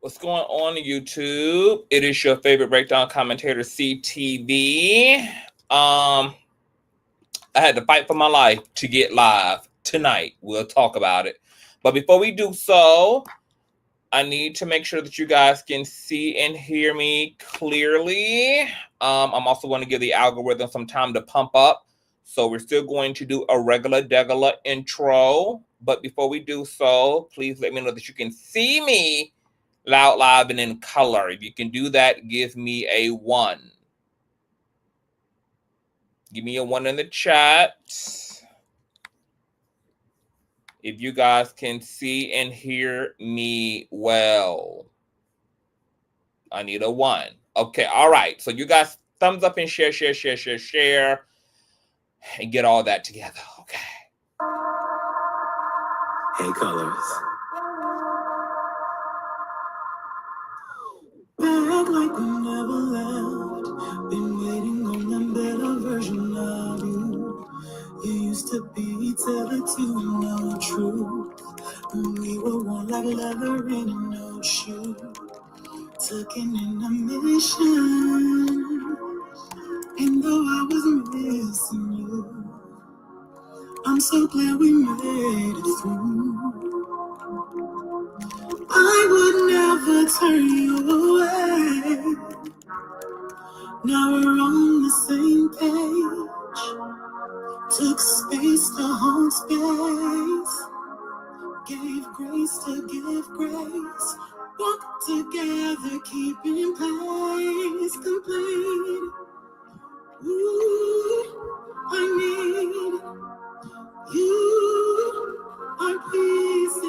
What's going on YouTube? It is your favorite breakdown commentator, CTV. I had to fight for my life to get live tonight. We'll talk about it. But before we do so, I need to make sure that you guys can see and hear me clearly. I'm also going to give the algorithm some time to pump up. So we're still going to do a regular intro. But before we do so, please let me know that you can see me loud, live, and in color. If you can do that, give me a 1. Give me a 1 in the chat. If you guys can see and hear me well. I need a 1. Okay, all right. So you guys thumbs up and share, and get all that together. Okay. Hey, colors. Back like we never left. Been waiting on a better version of you. You used to be tell it to know truth. When we were one like leather in a no shoe. Taking in a mission. And though I was missing you, I'm so glad we made it through. I would never turn you away. Now we're on the same page. Took space to hold space. Gave grace to give grace. Walked together, keeping place complete. Ooh, I need you. Our pieces.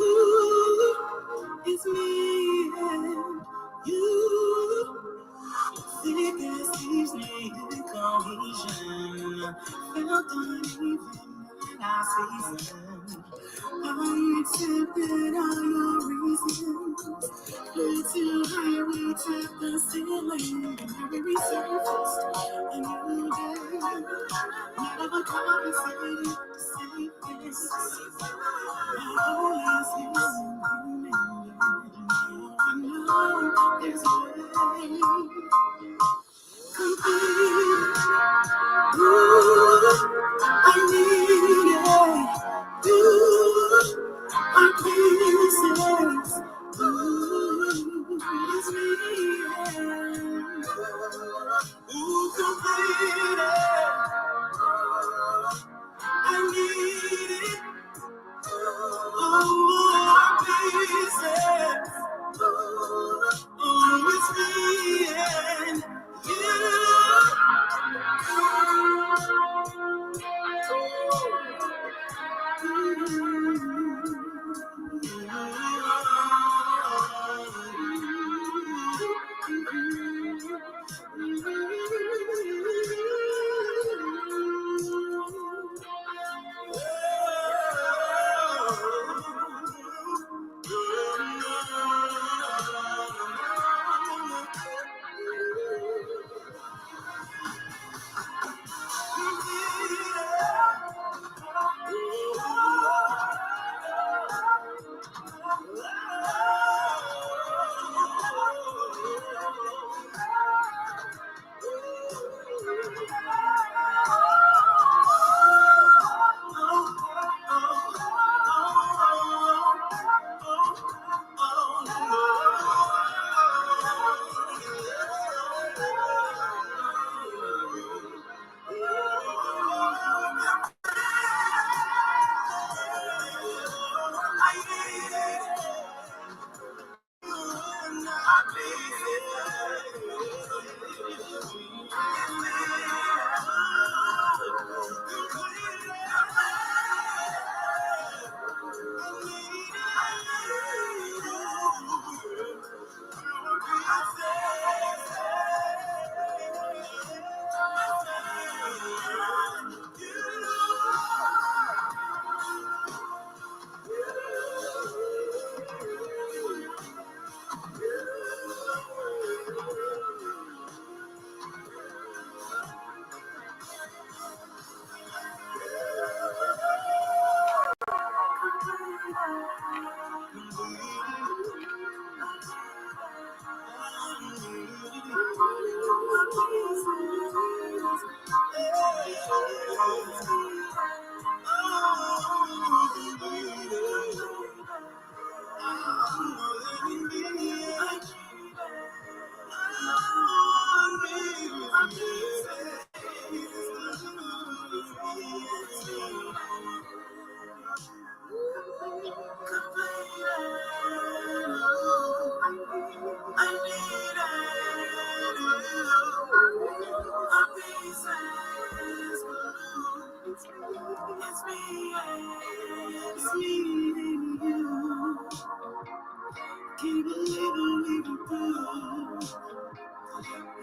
Ooh, it's me and you. Thick as thieves needed cohesion. Felt uneven in our season. I accepted all your reasons. Flew too high, we tapped the ceiling. And we resurfaced a new day. Not of a conversation, same place. My whole last year, I know there's a way. Complete. Ooh, I need it. You are pieces. Ooh, it's me. Ooh, complete it. I need it. Oh, pieces. Ooh, it's me and you.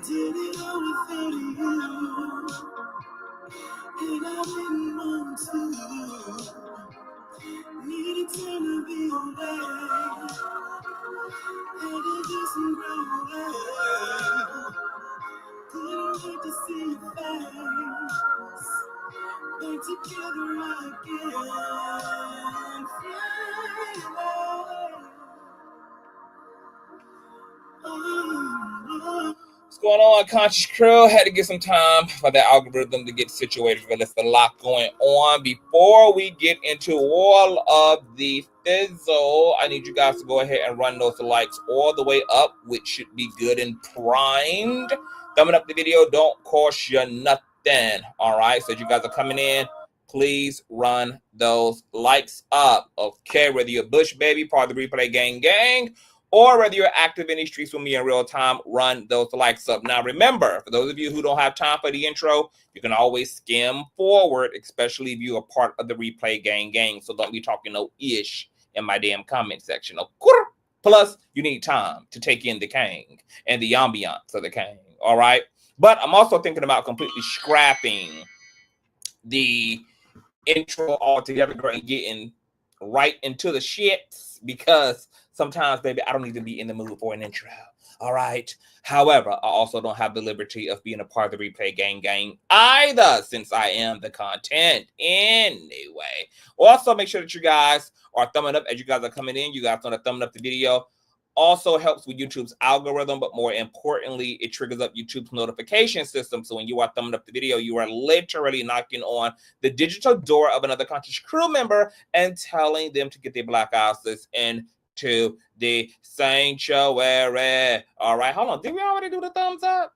Did it all without you, and I didn't want to. Needed time to be away, had to do some growing. Couldn't wait to see your face, back together again. What's going on, Conscious Crew? Had to get some time for the algorithm to get situated. But there's a lot going on. Before we get into all of the fizzle, I need you guys to go ahead and run those likes all the way up, which should be good and primed. Thumbing up the video don't cost you nothing. All right, so you guys are coming in, please run those likes up. Okay, whether you're a Bush baby, part of the replay gang, or whether you're active in these streets with me in real time, run those likes up. Now, remember, for those of you who don't have time for the intro, you can always skim forward, especially if you're a part of the replay gang. So don't be talking no ish in my damn comment section. Okay? Plus, you need time to take in the king and the ambiance of the king. All right? But I'm also thinking about completely scrapping the intro altogether, and getting right into the shits, because sometimes, baby, I don't even be in the mood for an intro. All right. However, I also don't have the liberty of being a part of the replay gang either, since I am the content anyway. Also, make sure that you guys are thumbing up as you guys are coming in. You guys want to thumb up the video. Also helps with YouTube's algorithm, but more importantly, it triggers up YouTube's notification system. So when you are thumbing up the video, you are literally knocking on the digital door of another Conscious Crew member and telling them to get their black asses into the sanctuary. All right, hold on. Did we already do the thumbs up?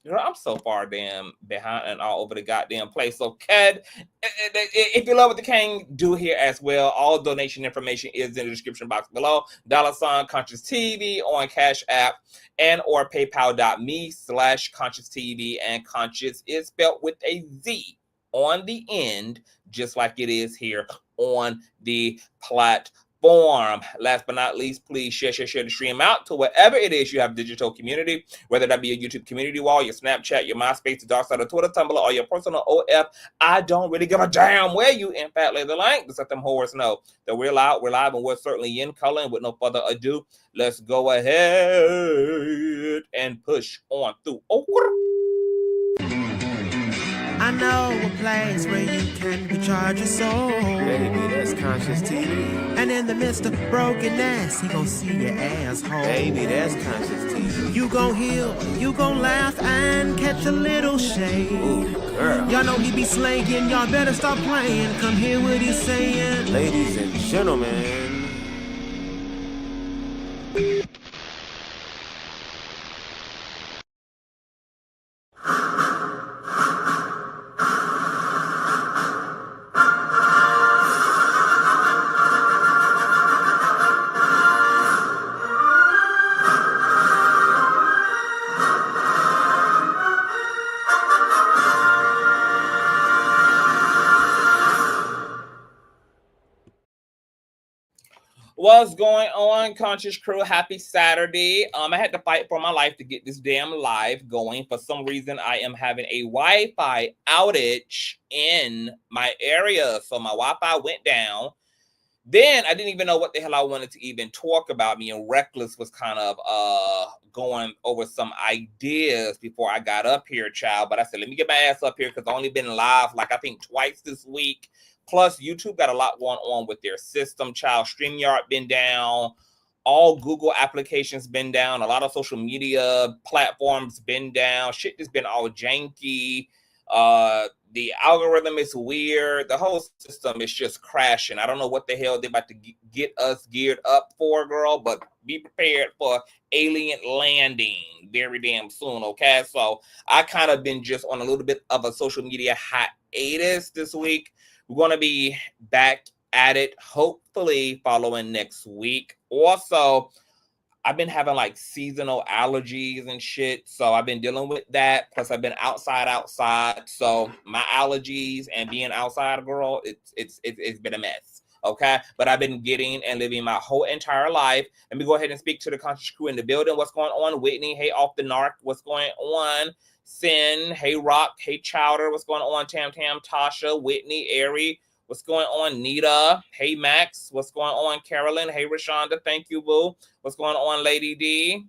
You know, I'm so far damn behind and all over the goddamn place. So, if you love what the king do here as well, all donation information is in the description box below. $ Consciouztv on Cash App and or paypal.me/Consciouztv. And Conscious is spelled with a Z on the end, just like it is here on the platform. Last but not least, please share the stream out to wherever it is you have digital community, whether that be a YouTube community wall, your Snapchat, your MySpace, the dark side of Twitter, Tumblr, or your personal OF. I don't really give a damn where you in fact lay the link. Just let them whores know that we're live, and we're certainly in color. And with no further ado, let's go ahead and push on through. I know a place where you can recharge your soul. Baby, that's Consciouztv. And in the midst of brokenness, he gon' see your asshole. Baby, that's Consciouztv. You gon' heal, you gon' laugh and catch a little shade. Ooh, girl. Y'all know he be slaying, y'all better stop playing. Come hear what he's saying. Ladies and gentlemen. What's going on, Conscious Crew? Happy Saturday. I had to fight for my life to get this damn live going. For some reason, I am having a Wi-Fi outage in my area. So my Wi-Fi went down. Then I didn't even know what the hell I wanted to even talk about. Me and Reckless was kind of going over some ideas before I got up here, child. But I said, let me get my ass up here, because I've only been live like I think twice this week. Plus, YouTube got a lot going on with their system, child. StreamYard been down. all Google applications been down. A lot of social media platforms been down. Shit has been all janky. The algorithm is weird. The whole system is just crashing. I don't know what the hell they're about to get us geared up for, girl, but be prepared for alien landing very damn soon, okay? So I kind of been just on a little bit of a social media hiatus this week. We're going to be back at it, hopefully following next week. Also, I've been having like seasonal allergies and shit, so I've been dealing with that. Plus, I've been outside. So my allergies and being outside, girl, it's been a mess. Okay, but I've been getting and living my whole entire life. Let me go ahead and speak to the conscious crew in the building. What's going on, Whitney? Hey, off the narc. What's going on, Sin? Hey, Rock. Hey, Chowder. What's going on, Tam, Tasha, Whitney, Ari? What's going on, Nita? Hey, Max. What's going on, Carolyn? Hey, Rashonda. Thank you, boo. What's going on, Lady D?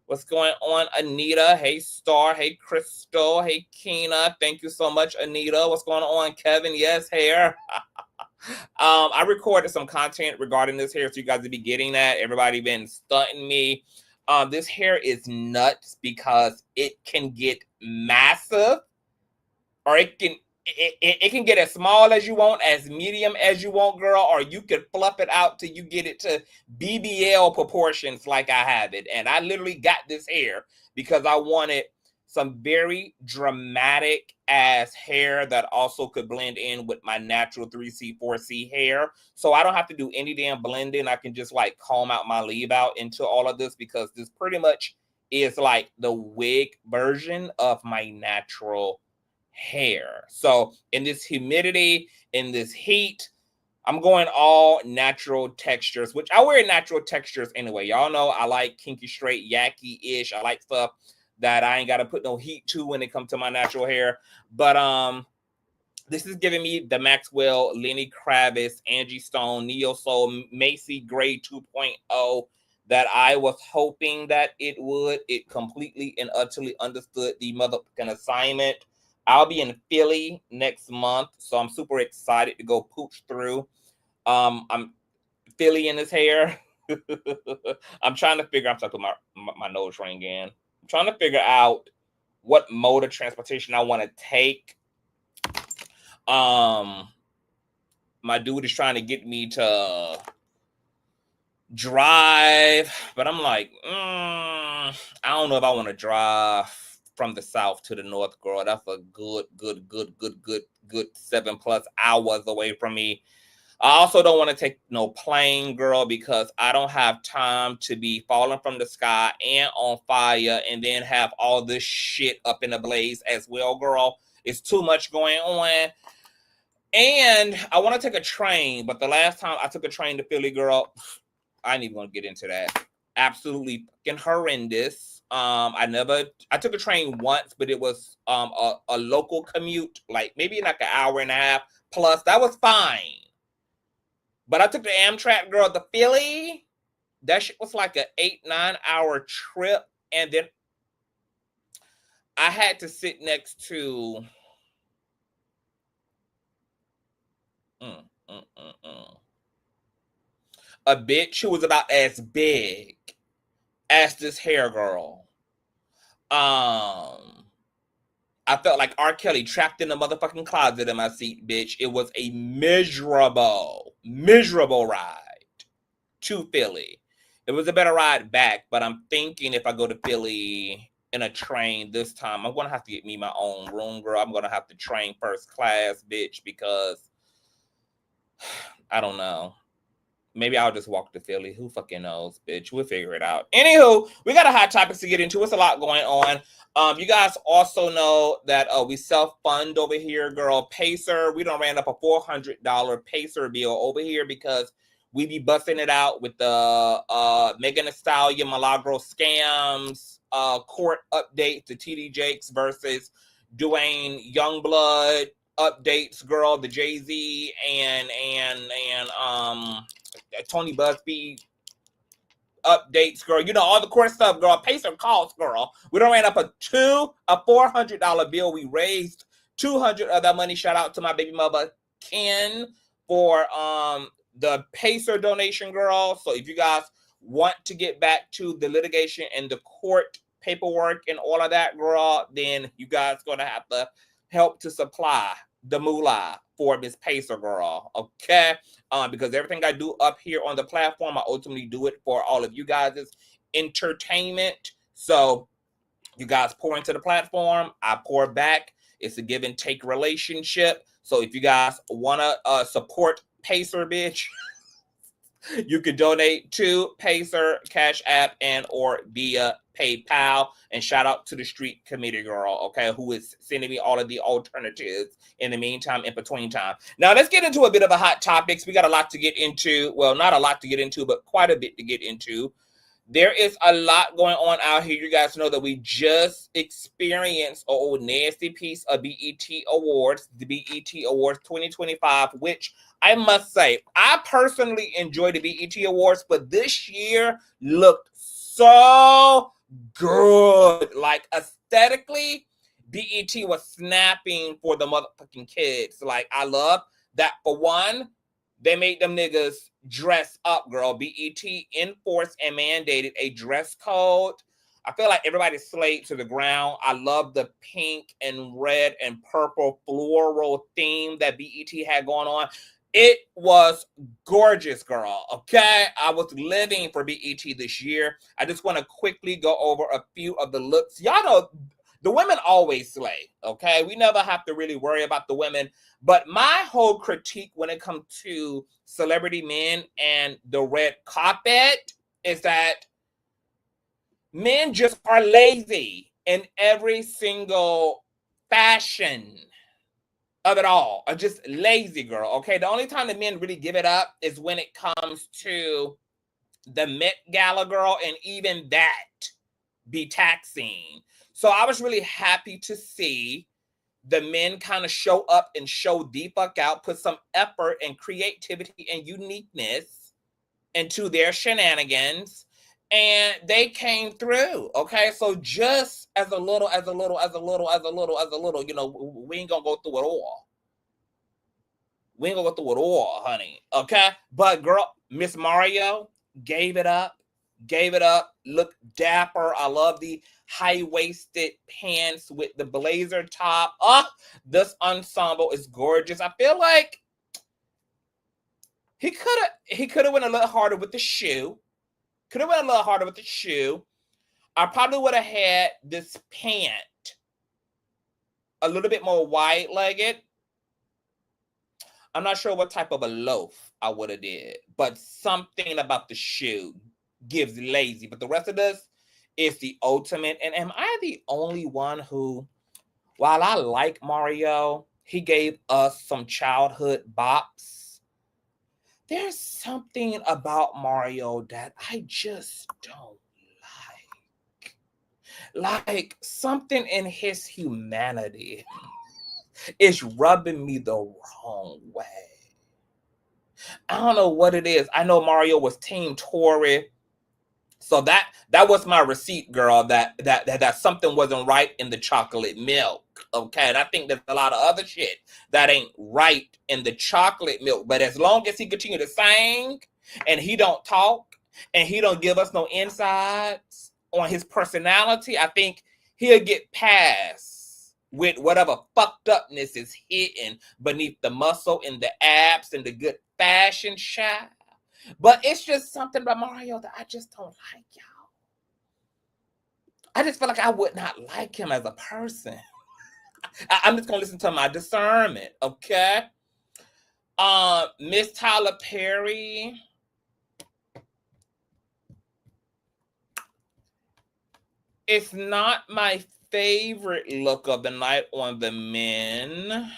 What's going on, Anita? Hey, Star. Hey, Crystal. Hey, Keena. Thank you so much, Anita. What's going on, Kevin? Yes, hair. I recorded some content regarding this hair, so you guys will be getting that. Everybody been stunting me. This hair is nuts because it can get massive, or it can get as small as you want, as medium as you want, girl, or you could fluff it out till you get it to BBL proportions like I have it. And I literally got this hair because I wanted some very dramatic ass hair that also could blend in with my natural 3C, 4C hair. So I don't have to do any damn blending. I can just like comb out my leave out into all of this, because this pretty much is like the wig version of my natural hair. So in this humidity, in this heat, I'm going all natural textures, which I wear natural textures anyway. Y'all know I like kinky, straight, yucky-ish. I like stuff that I ain't got to put no heat to when it comes to my natural hair. But this is giving me the Maxwell, Lenny Kravitz, Angie Stone, Neo Soul, Macy Gray 2.0 that I was hoping that it would. It completely and utterly understood the motherfucking assignment. I'll be in Philly next month, so I'm super excited to go pooch through. I'm Philly in his hair. I'm trying to figure. I'm talking my nose ring in. I'm trying to figure out what mode of transportation I want to take. My dude is trying to get me to drive, but I'm like, I don't know if I want to drive from the south to the north, girl. That's a good 7+ hours away from me. I also don't want to take no plane, girl, because I don't have time to be falling from the sky and on fire and then have all this shit up in a blaze as well, girl. It's too much going on. And I want to take a train, but the last time I took a train to Philly, girl, I ain't even going to get into that. Absolutely fucking horrendous. I took a train once, but it was a local commute, like maybe like an hour and a half plus. That was fine. But I took the Amtrak, girl, to Philly. That shit was like an 8-9 hour trip. And then I had to sit next to a bitch who was about as big as this hair girl. I felt like R. Kelly trapped in the motherfucking closet in my seat, bitch. It was a miserable ride to Philly. It was a better ride back, but I'm thinking if I go to Philly in a train this time, I'm going to have to get me my own room, girl. I'm going to have to train first class, bitch, because I don't know. Maybe I'll just walk to Philly. Who fucking knows, bitch? We'll figure it out. Anywho, we got a hot topics to get into. It's a lot going on. You guys also know that we self-fund over here, girl. Pacer. We done ran up a $400 Pacer bill over here because we be busting it out with the Megan Thee Stallion Milagro scams, court update to TD Jakes versus Dwayne Youngblood updates, girl. The Jay-Z and Tony Busby updates, girl. You know, all the court stuff, girl. Pacer costs, girl. We done ran up a $400 bill. We raised $200 of that money. Shout out to my baby mother, Ken, for the Pacer donation, girl. So if you guys want to get back to the litigation and the court paperwork and all of that, girl, then you guys gonna have to help to supply the moolah for Miss Pacer, girl. Okay, because everything I do up here on the platform, I ultimately do it for all of you guys' entertainment. So you guys pour into the platform, I pour back. It's a give and take relationship. So if you guys want to support Pacer, bitch, you can donate to Pacer, Cash App, and or via PayPal. And shout out to the street committee, girl, okay, who is sending me all of the alternatives in the meantime, in between time. Now, let's get into a bit of the hot topics. We got a lot to get into. Well, not a lot to get into, but quite a bit to get into. There is a lot going on out here. You guys know that we just experienced an old nasty piece of BET Awards, the BET Awards 2025, which I must say, I personally enjoy the BET Awards, but this year looked so good. Like, aesthetically, BET was snapping for the motherfucking kids. Like, I love that. For one, they made them niggas dress up, girl. BET enforced and mandated a dress code. I feel like everybody slayed to the ground. I love the pink and red and purple floral theme that BET had going on. It was gorgeous, girl, okay? I was living for BET this year. I just want to quickly go over a few of the looks. Y'all know the women always slay, okay? We never have to really worry about the women. But my whole critique when it comes to celebrity men and the red carpet is that men just are lazy in every single fashion of it all. Are just lazy, girl, okay? The only time the men really give it up is when it comes to the Met Gala, girl, and even that be taxing. So I was really happy to see the men kind of show up and show the fuck out, put some effort and creativity and uniqueness into their shenanigans, and they came through. Okay, so just as a little, you know, we ain't gonna go through it all. We ain't gonna go through it all, honey. Okay, but girl, Miss Mario gave it up, looked dapper. I love the high-waisted pants with the blazer top. This ensemble is gorgeous. I feel like he could have went a little harder with the shoe. I probably would have had this pant a little bit more wide-legged. I'm not sure what type of a loaf I would have did, but something about the shoe gives lazy. But the rest of this is the ultimate. And am I the only one who, while I like Mario, he gave us some childhood bops, there's something about Mario that I just don't like. Like, something in his humanity is rubbing me the wrong way. I don't know what it is. I know Mario was Team Tory. So that was my receipt, girl, that something wasn't right in the chocolate milk, okay? And I think there's a lot of other shit that ain't right in the chocolate milk. But as long as he continue to sing and he don't talk and he don't give us no insights on his personality, I think he'll get past with whatever fucked upness is hidden beneath the muscle and the abs and the good fashion shine. But it's just something about Mario that I just don't like, y'all. I just feel like I would not like him as a person. I'm just going to listen to my discernment, okay? Miss Tyler Perry. It's not my favorite look of the night on the men.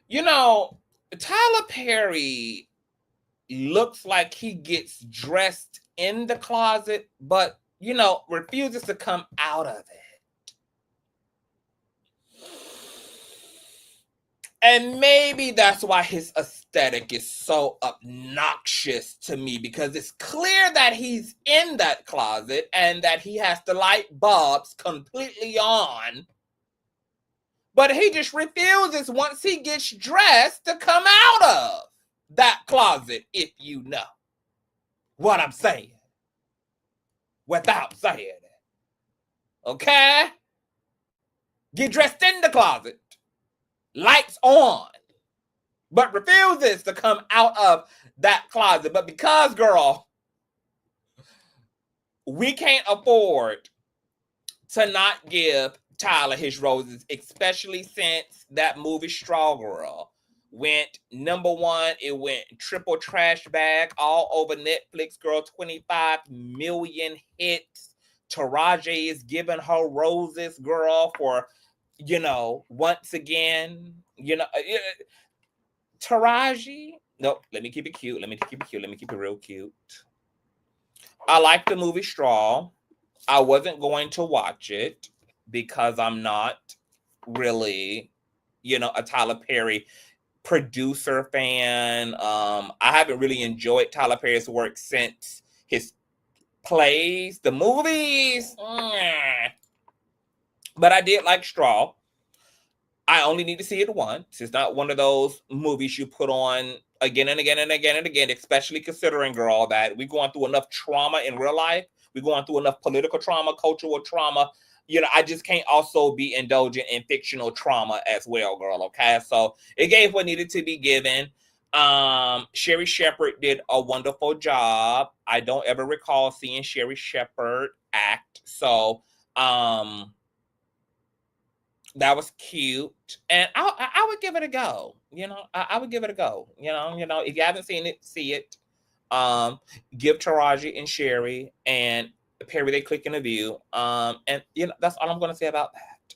You know, Tyler Perry looks like he gets dressed in the closet, but, you know, refuses to come out of it. And maybe that's why his aesthetic is so obnoxious to me, because it's clear that he's in that closet and that he has the light bulbs completely on. But he just refuses once he gets dressed to come out of that closet, if you know what I'm saying. Without saying it. Okay? Get dressed in the closet. Lights on. But refuses to come out of that closet. But because, girl, we can't afford to not give Tyler his roses, especially since that movie Straw Girl went #1. It went triple trash bag all over Netflix, girl. 25 million hits. Taraji is giving her roses, girl, for, once again, Taraji. Nope, let me keep it cute. Let me keep it real cute. I like the movie Straw. I wasn't going to watch it because I'm not really, a Tyler Perry producer fan. I haven't really enjoyed Tyler Perry's work since his plays, the movies. But I did like Straw. I only need to see it once. It's not one of those movies you put on again and again and again and again, especially considering, girl, that we're going through enough trauma in real life. We're going through enough political trauma, cultural trauma. I just can't also be indulgent in fictional trauma as well, girl, okay? So it gave what needed to be given. Sherry Shepherd did a wonderful job. I don't ever recall seeing Sherry Shepherd act. So, that was cute, and I would give it a go. I would give it a go. If you haven't seen it, see it. Give Taraji and Sherry and Perry they click in the view. And that's all I'm going to say about that.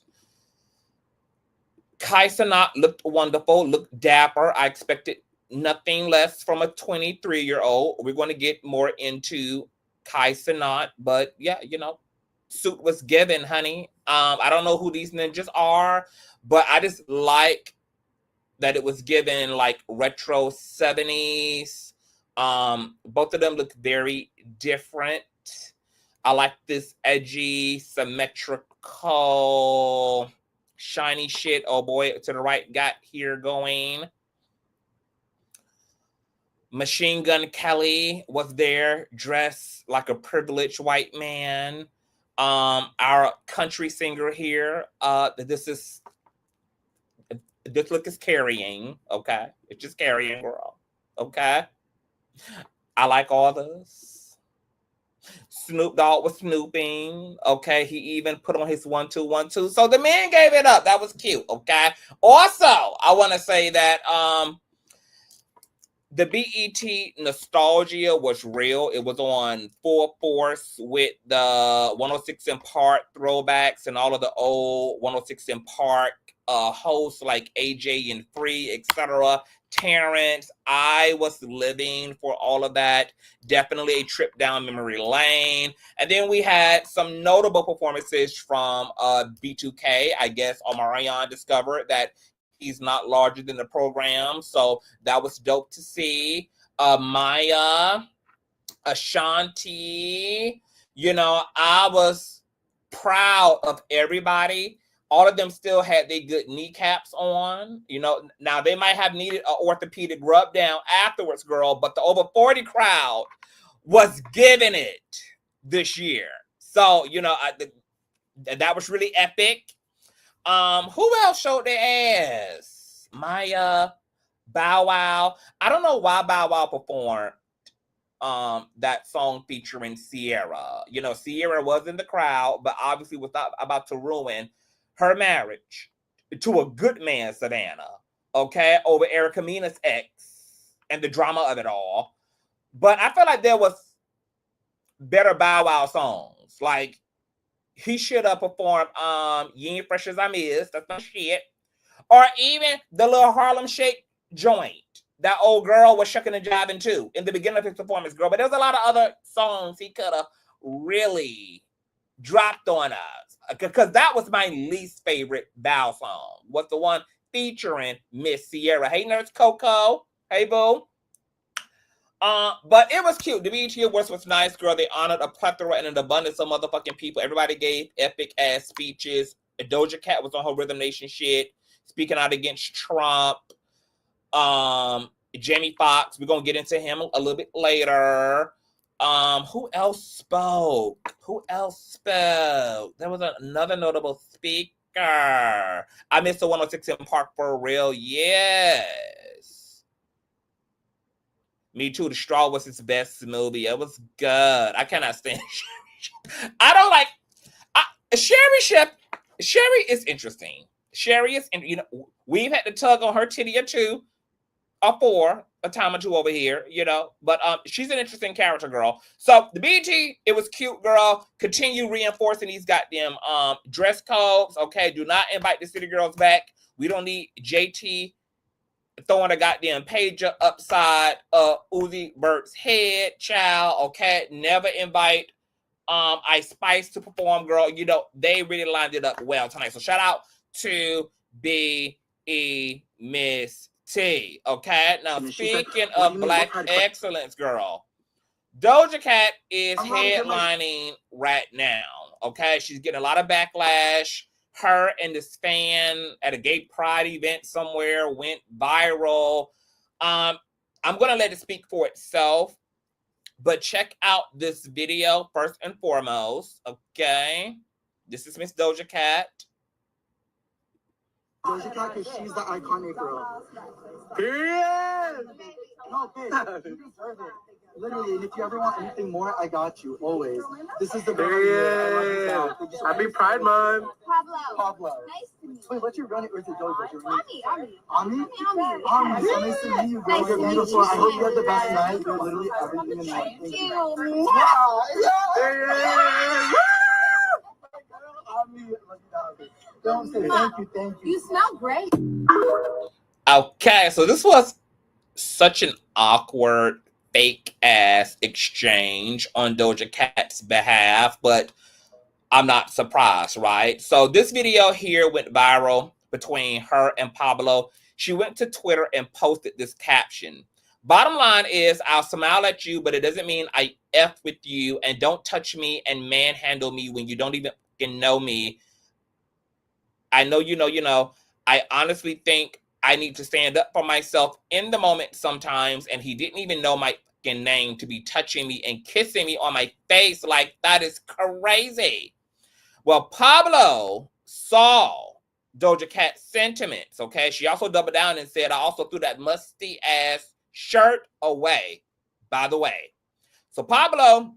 Cenat looked wonderful, looked dapper. I expected nothing less from a 23-year-old. We're going to get more into Cenat, but yeah, suit was given, honey. I don't know who these ninjas are, but I just like that it was given like retro 70s. Both of them look very different. I like this edgy, symmetrical, shiny shit. Oh boy, to the right got here going. Machine Gun Kelly was there, dressed like a privileged white man. Our country singer here, this look is carrying, okay? It's just carrying, girl, okay? I like all this. Snoop Dogg was snooping, okay? He even put on his 1 2 1 2. So the man gave it up. That was cute, okay? Also, I want to say that the BET nostalgia was real. It was on full force with the 106 in Park throwbacks and all of the old 106 in Park hosts like AJ and Free, etc. Terrence. I was living for all of that. Definitely a trip down memory lane. And then we had some notable performances from B2K. I guess Omarion discovered that he's not larger than the program, so that was dope to see. Maya, Ashanti, I was proud of everybody. All of them still had their good kneecaps on. Now they might have needed an orthopedic rub down afterwards, girl, but the over 40 crowd was giving it this year. So, that was really epic. Who else showed their ass? Maya, Bow Wow. I don't know why Bow Wow performed that song featuring Sierra. Sierra was in the crowd, but obviously was not about to ruin her marriage to a good man, Savannah. Okay, over Erica Mena's ex and the drama of it all. But I feel like there was better Bow Wow songs. Like, he should have performed You Ain't Fresh As I Miss. That's my shit. Or even the little Harlem Shake joint. That old girl was shucking and jiving too in the beginning of his performance, girl. But there's a lot of other songs he could have really dropped on us. Because that was my least favorite Bow song. Was the one featuring Miss Sierra. Hey, Nurse Coco. Hey, boo. But it was cute. The BET Awards was nice, girl. They honored a plethora and an abundance of motherfucking people. Everybody gave epic ass speeches. Doja Cat was on her Rhythm Nation shit, speaking out against Trump. Jamie Foxx, we're gonna get into him a little bit later. Who else spoke? There was another notable speaker. I missed the 106 in Park for real. Yes. Me too. The Straw was his best movie. It was good. I cannot stand Sherry. I don't like Sherry is interesting. Sherry is, you know, we've had to tug on her titty or two, or four, a time or two over here, you know. But she's an interesting character, girl. So the BET, it was cute, girl. Continue reinforcing these goddamn dress codes. Okay, do not invite the city girls back. We don't need JT throwing a goddamn pager upside Uzi Bert's head, child. Okay, never invite Ice Spice to perform, girl. You know, they really lined it up well tonight. So shout out to B.E. Miss T. Okay, now speaking of black excellence, girl, Doja Cat is headlining right now. Okay, she's getting a lot of backlash. Her and this fan at a gay pride event somewhere went viral. I'm gonna let it speak for itself, but check out this video first and foremost. Okay, this is Miss Doja Cat. Doja Cat, because she's the iconic girl. Period! No, okay, you deserve it. Literally, and if you ever want anything more, I got you, always. This is the period. Happy Pride Month. Pablo. Nice to meet you. Wait, what's your running, or is it Doja? Ami? Ami, so nice to meet you, girl. You're beautiful. I hope you had the best night. You're literally everything in life. Thank you. Don't say thank you. You smell great. Okay, so this was such an awkward, fake ass exchange on Doja Cat's behalf, but I'm not surprised, right? So this video here went viral between her and Pablo. She went to Twitter and posted this caption. Bottom line is, I'll smile at you, but it doesn't mean I F with you, and don't touch me and manhandle me when you don't even fucking know me. I know you know. I honestly think I need to stand up for myself in the moment sometimes, and he didn't even know my fucking name to be touching me and kissing me on my face. Like, that is crazy. Well, Pablo saw Doja Cat's sentiments, okay? She also doubled down and said, I also threw that musty ass shirt away, by the way. So Pablo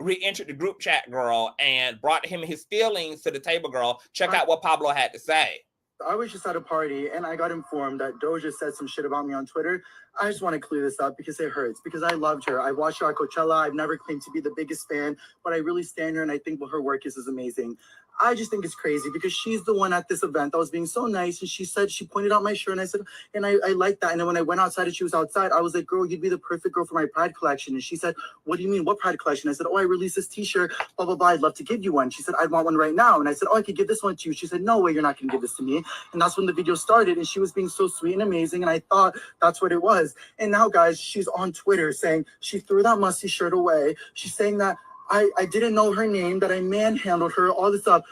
re-entered the group chat, girl, and brought him his feelings to the table, girl. Check out what Pablo had to say. I was just at a party and I got informed that Doja said some shit about me on Twitter. I just want to clear this up because it hurts, because I loved her. I watched her at Coachella. I've never claimed to be the biggest fan, but I really stand her and I think what her work is amazing. I just think it's crazy because she's the one at this event that was being so nice, and she said, she pointed out my shirt, and I said, and I like that. And then when I went outside and she was outside, I was like, girl, you'd be the perfect girl for my Pride collection. And she said, what do you mean? What Pride collection? I said, oh, I released this t-shirt, blah, blah, blah. I'd love to give you one. She said, I'd want one right now. And I said, oh, I could give this one to you. She said, no way, you're not going to give this to me. And that's when the video started, and she was being so sweet and amazing, and I thought that's what it was. And now, guys, she's on Twitter saying she threw that musty shirt away. She's saying that I didn't know her name, that I manhandled her, all this stuff.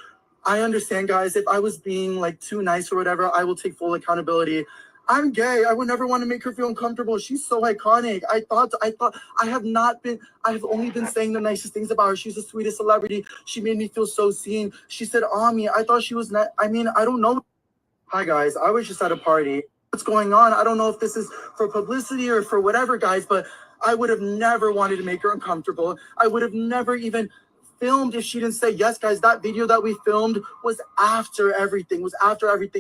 I understand, guys, if I was being like too nice or whatever, I will take full accountability. I'm gay. I would never want to make her feel uncomfortable. She's so iconic. I have only been saying the nicest things about her. She's the sweetest celebrity. She made me feel so seen. She said, Ami, I thought she was not, I mean, I don't know. Hi, guys. I was just at a party. What's going on? I don't know if this is for publicity or for whatever, guys, but I would have never wanted to make her uncomfortable. I would have never even filmed if she didn't say yes, guys. That video that we filmed was after everything,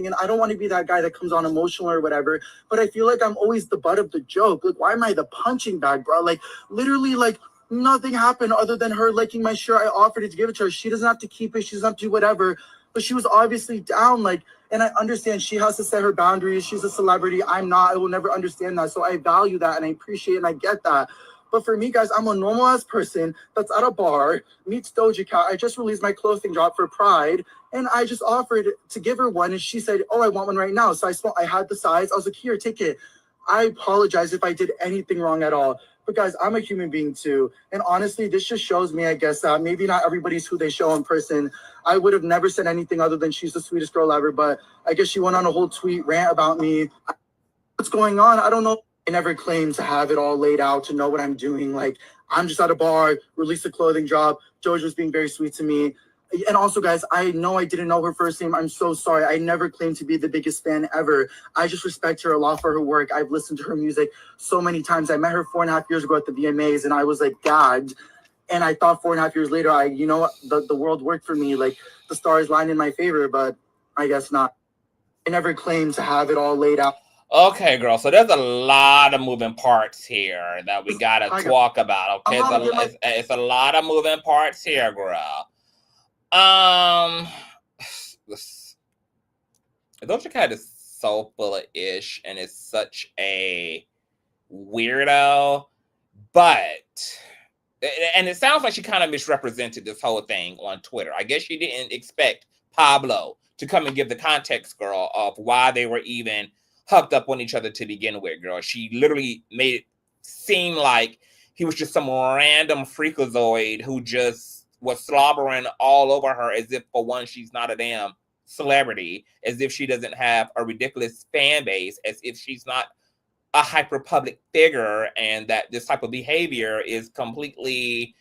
and I don't want to be that guy that comes on emotional or whatever, but I feel like I'm always the butt of the joke. Like, why am I the punching bag, bro? Like, literally, like, nothing happened other than her liking my shirt. I offered it to give it to her. She doesn't have to keep it. She doesn't have to do whatever, but she was obviously down, like, and I understand she has to set her boundaries. She's a celebrity. I'm not. I will never understand that, so I value that and I appreciate it and I get that. But for me, guys, I'm a normal ass person that's at a bar, meets Doja Cat. I just released my clothing drop for Pride, and I just offered to give her one, and she said, "Oh, I want one right now." So I had the size. I was like, "Here, take it." I apologize if I did anything wrong at all. But guys, I'm a human being too. And honestly, this just shows me, I guess, that maybe not everybody's who they show in person. I would have never said anything other than she's the sweetest girl ever. But I guess she went on a whole tweet rant about me. What's going on? I don't know. I never claimed to have it all laid out, to know what I'm doing. Like, I'm just at a bar, released a clothing drop. Doja was being very sweet to me. And also, guys, I know I didn't know her first name. I'm so sorry. I never claimed to be the biggest fan ever. I just respect her a lot for her work. I've listened to her music so many times. I met her 4.5 years ago at the VMAs, and I was like gagged. And I thought 4.5 years later, the world worked for me. Like, the stars lined in my favor, but I guess not. I never claimed to have it all laid out. Okay, girl. So there's a lot of moving parts here that we gotta talk about. Okay, it's a lot of moving parts here, girl. Doja Cat is so full of ish and is such a weirdo, and it sounds like she kind of misrepresented this whole thing on Twitter. I guess she didn't expect Pablo to come and give the context, girl, of why they were even hooked up on each other to begin with, girl. She literally made it seem like he was just some random freakazoid who just was slobbering all over her, as if, for one, she's not a damn celebrity, as if she doesn't have a ridiculous fan base, as if she's not a hyper public figure, and that this type of behavior is completely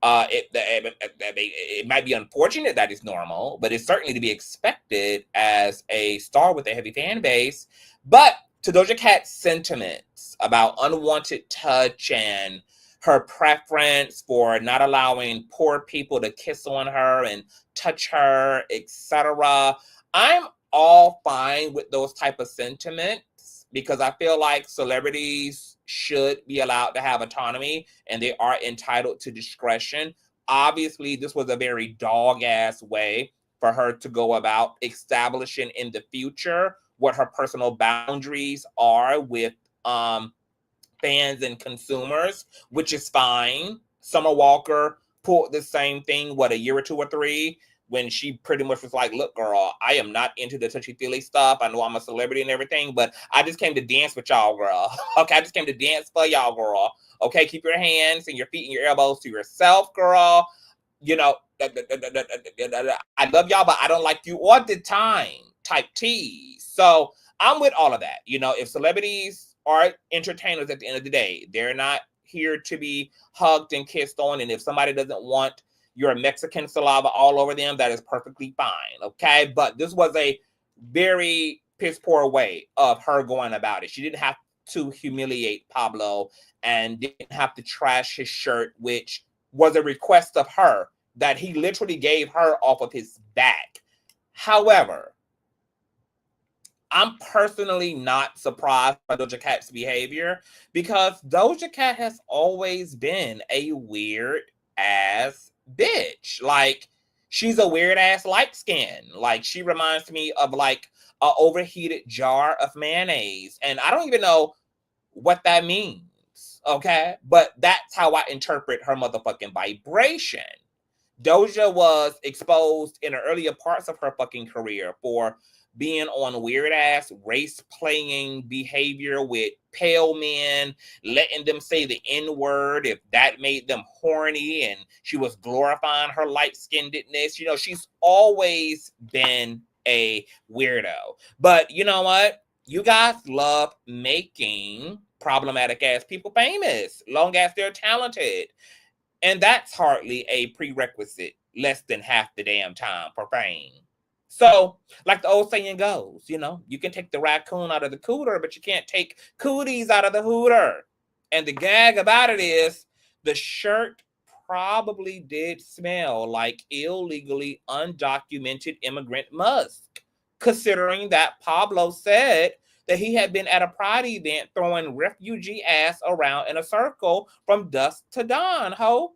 it might be unfortunate that it's normal, but it's certainly to be expected as a star with a heavy fan base. But to Doja Cat's sentiments about unwanted touch and her preference for not allowing poor people to kiss on her and touch her, etc., I'm all fine with those type of sentiments, because I feel like celebrities should be allowed to have autonomy and they are entitled to discretion. Obviously, this was a very dog-ass way for her to go about establishing in the future what her personal boundaries are with fans and consumers, which is fine. Summer Walker pulled the same thing, a year or 2 or 3, when she pretty much was like, "Look, girl, I am not into the touchy-feely stuff. I know I'm a celebrity and everything, but I just came to dance with y'all, girl. Okay, I just came to dance for y'all, girl. Okay, keep your hands and your feet and your elbows to yourself, girl. You know, I love y'all, but I don't like you all the time," type tease. So I'm with all of that. You know, if celebrities are entertainers at the end of the day, they're not here to be hugged and kissed on. And if somebody doesn't want your Mexican saliva all over them, that is perfectly fine. Okay. But this was a very piss poor way of her going about it. She didn't have to humiliate Pablo and didn't have to trash his shirt, which was a request of her that he literally gave her off of his back. However, I'm personally not surprised by Doja Cat's behavior, because Doja Cat has always been a weird ass bitch. Like, she's a weird ass light skin. Like, she reminds me of like an overheated jar of mayonnaise. And I don't even know what that means. Okay. But that's how I interpret her motherfucking vibration. Doja was exposed in the earlier parts of her fucking career for being on weird ass race playing behavior with pale men, letting them say the N-word if that made them horny, and she was glorifying her light-skinnedness. You know, she's always been a weirdo. But you know what? You guys love making problematic ass people famous, long as they're talented. And that's hardly a prerequisite less than half the damn time for fame. So, like the old saying goes, you know, you can take the raccoon out of the cooter, but you can't take cooties out of the hooter. And the gag about it is, the shirt probably did smell like illegally undocumented immigrant musk, considering that Pablo said that he had been at a pride event throwing refugee ass around in a circle from dusk to dawn, ho.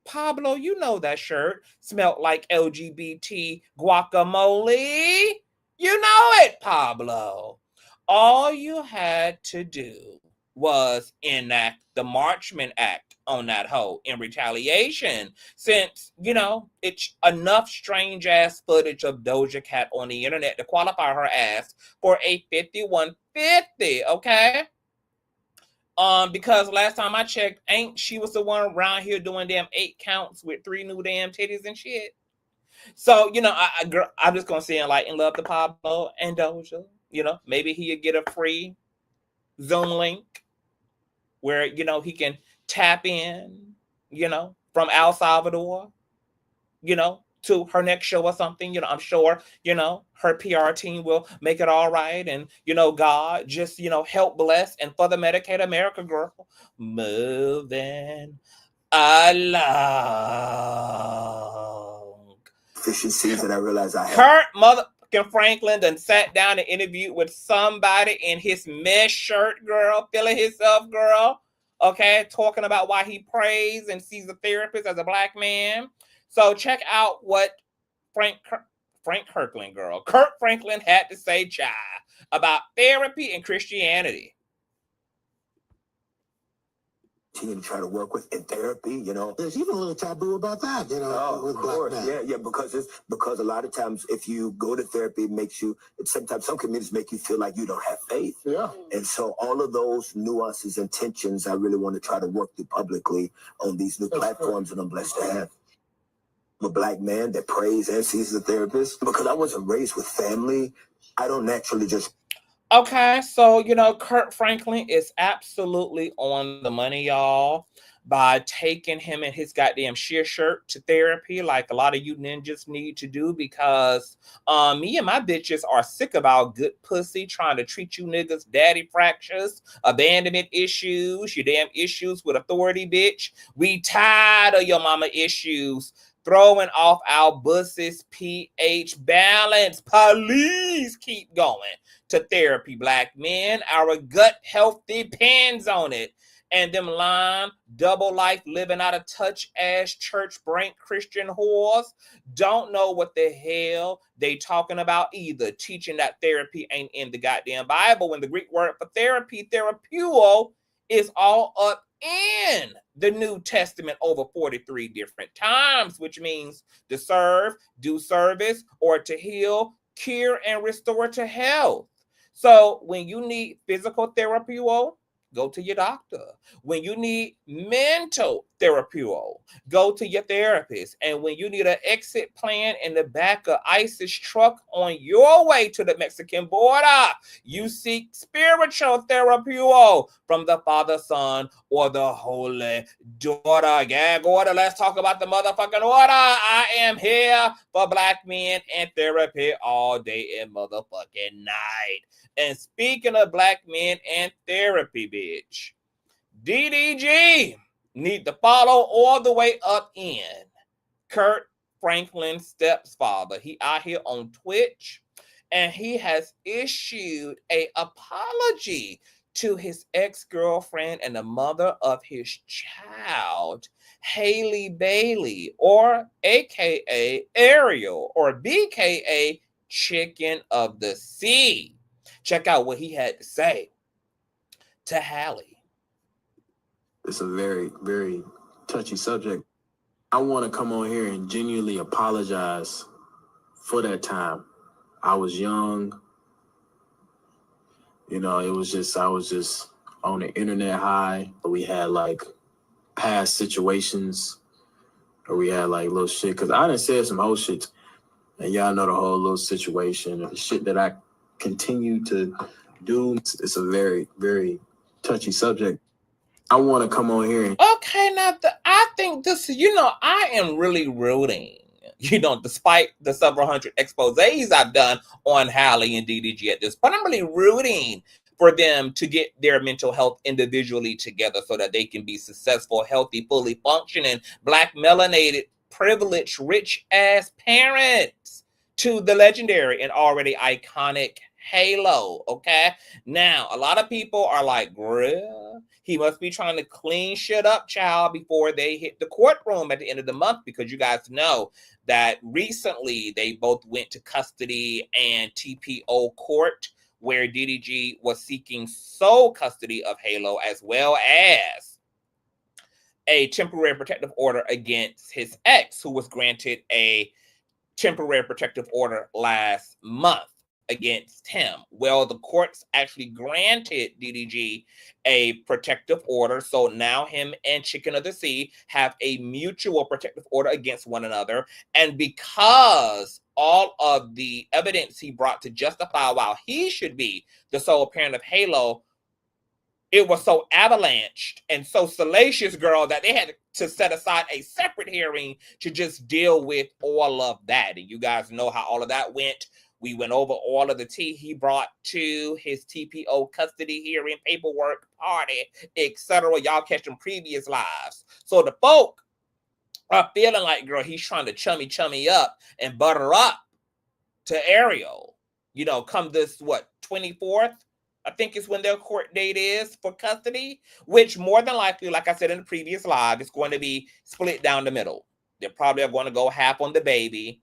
Pablo, you know that shirt smelled like LGBT guacamole. You know it, Pablo. All you had to do was enact the Marchman Act on that hoe in retaliation, since, you know, it's enough strange ass footage of Doja Cat on the internet to qualify her ass for a 5150, okay? Because last time I checked, ain't she was the one around here doing damn 8 counts with 3 new damn titties and shit. So, you know, I'm just gonna say like in love to Pablo and Doja. You know, maybe he'll get a free Zoom link where, you know, he can tap in, you know, from El Salvador, you know, to her next show or something. You know, I'm sure, you know, her PR team will make it all right. And, you know, God just, you know, help bless and further Medicaid America, girl. Moving along. Efficiencies that I realized I had. Kirk motherfucking Franklin done sat down and interviewed with somebody in his mesh shirt, girl, feeling himself, girl. Okay, talking about why he prays and sees a therapist as a black man. So check out what Kirk Franklin had to say, child, about therapy and Christianity. To try to work with in therapy, you know. There's even a little taboo about that, you know, with black men. Yeah, because a lot of times if you go to therapy, it makes you, sometimes some communities make you feel like you don't have faith. Yeah. And so all of those nuances and tensions, I really want to try to work through publicly on these new platforms that I'm blessed to have. I'm a black man that prays and sees a therapist. Because I wasn't raised with family, I don't naturally just... Okay, so, you know, Kirk Franklin is absolutely on the money, y'all, by taking him and his goddamn sheer shirt to therapy like a lot of you ninjas need to do, because me and my bitches are sick about good pussy trying to treat you niggas daddy fractures, abandonment issues, your damn issues with authority, bitch. We tired of your mama issues throwing off our buses pH balance. Please keep going to therapy, black men. Our gut health depends on it. And them lying, double life, living out of touch ass church brink Christian whores don't know what the hell they talking about either, teaching that therapy ain't in the goddamn Bible, when the Greek word for therapy, therapeuo, is all up in the New Testament over 43 different times, which means to serve, do service, or to heal, cure, and restore to health. So when you need physical therapy, go to your doctor. When you need mental therapy, go to your therapist. And when you need an exit plan in the back of ISIS truck on your way to the Mexican border, you seek spiritual therapy from the Father, Son, or the Holy Daughter. Gag order. Let's talk about the motherfucking order. I am here for black men and therapy all day and motherfucking night. And speaking of black men and therapy, bitch, DDG need to follow all the way up in Kirk Franklin's stepfather. He out here on Twitch, and he has issued an apology to his ex-girlfriend and the mother of his child, Halle Bailey, or AKA Ariel, or BKA Chicken of the Sea. Check out what he had to say to Halle. It's a very, very touchy subject. I want to come on here and genuinely apologize for that time. I was young. You know, I was just on the internet high. We had like past situations, or we had like little shit. Cause I done said some whole shit, and y'all know the whole little situation. The shit that I continue to do. It's a very, very touchy subject. I want to come on here and... Okay, now I think this, you know, I am really rooting, you know, despite the several hundred exposés I've done on Halle and DDG at this point, I'm really rooting for them to get their mental health individually together so that they can be successful, healthy, fully functioning, black, melanated, privileged, rich-ass parents to the legendary and already iconic Halo, okay? Now, a lot of people are like, bruh, he must be trying to clean shit up, child, before they hit the courtroom at the end of the month, because you guys know that recently they both went to custody and TPO court where DDG was seeking sole custody of Halo as well as a temporary protective order against his ex, who was granted a temporary protective order last month against him. Well, the courts actually granted DDG a protective order. So now him and Chicken of the Sea have a mutual protective order against one another. And because all of the evidence he brought to justify why he should be the sole parent of Halo, it was so avalanched and so salacious, girl, that they had to set aside a separate hearing to just deal with all of that. And you guys know how all of that went. We went over all of the tea he brought to his TPO custody hearing, paperwork, party, etc. Y'all catch them previous lives. So the folk are feeling like, girl, he's trying to chummy up and butter up to Ariel. You know, come this, 24th? I think is when their court date is for custody, which more than likely, like I said in the previous live, is going to be split down the middle. They probably are going to go half on the baby,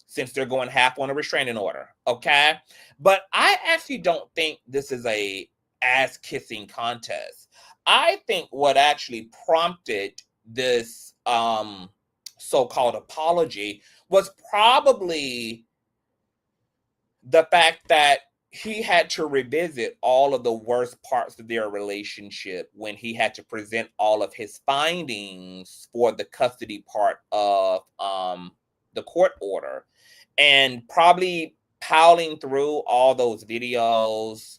since they're going half on a restraining order, okay? But I actually don't think this is a ass-kissing contest. I think what actually prompted this so-called apology was probably the fact that he had to revisit all of the worst parts of their relationship when he had to present all of his findings for the custody part of the court order. And probably piling through all those videos,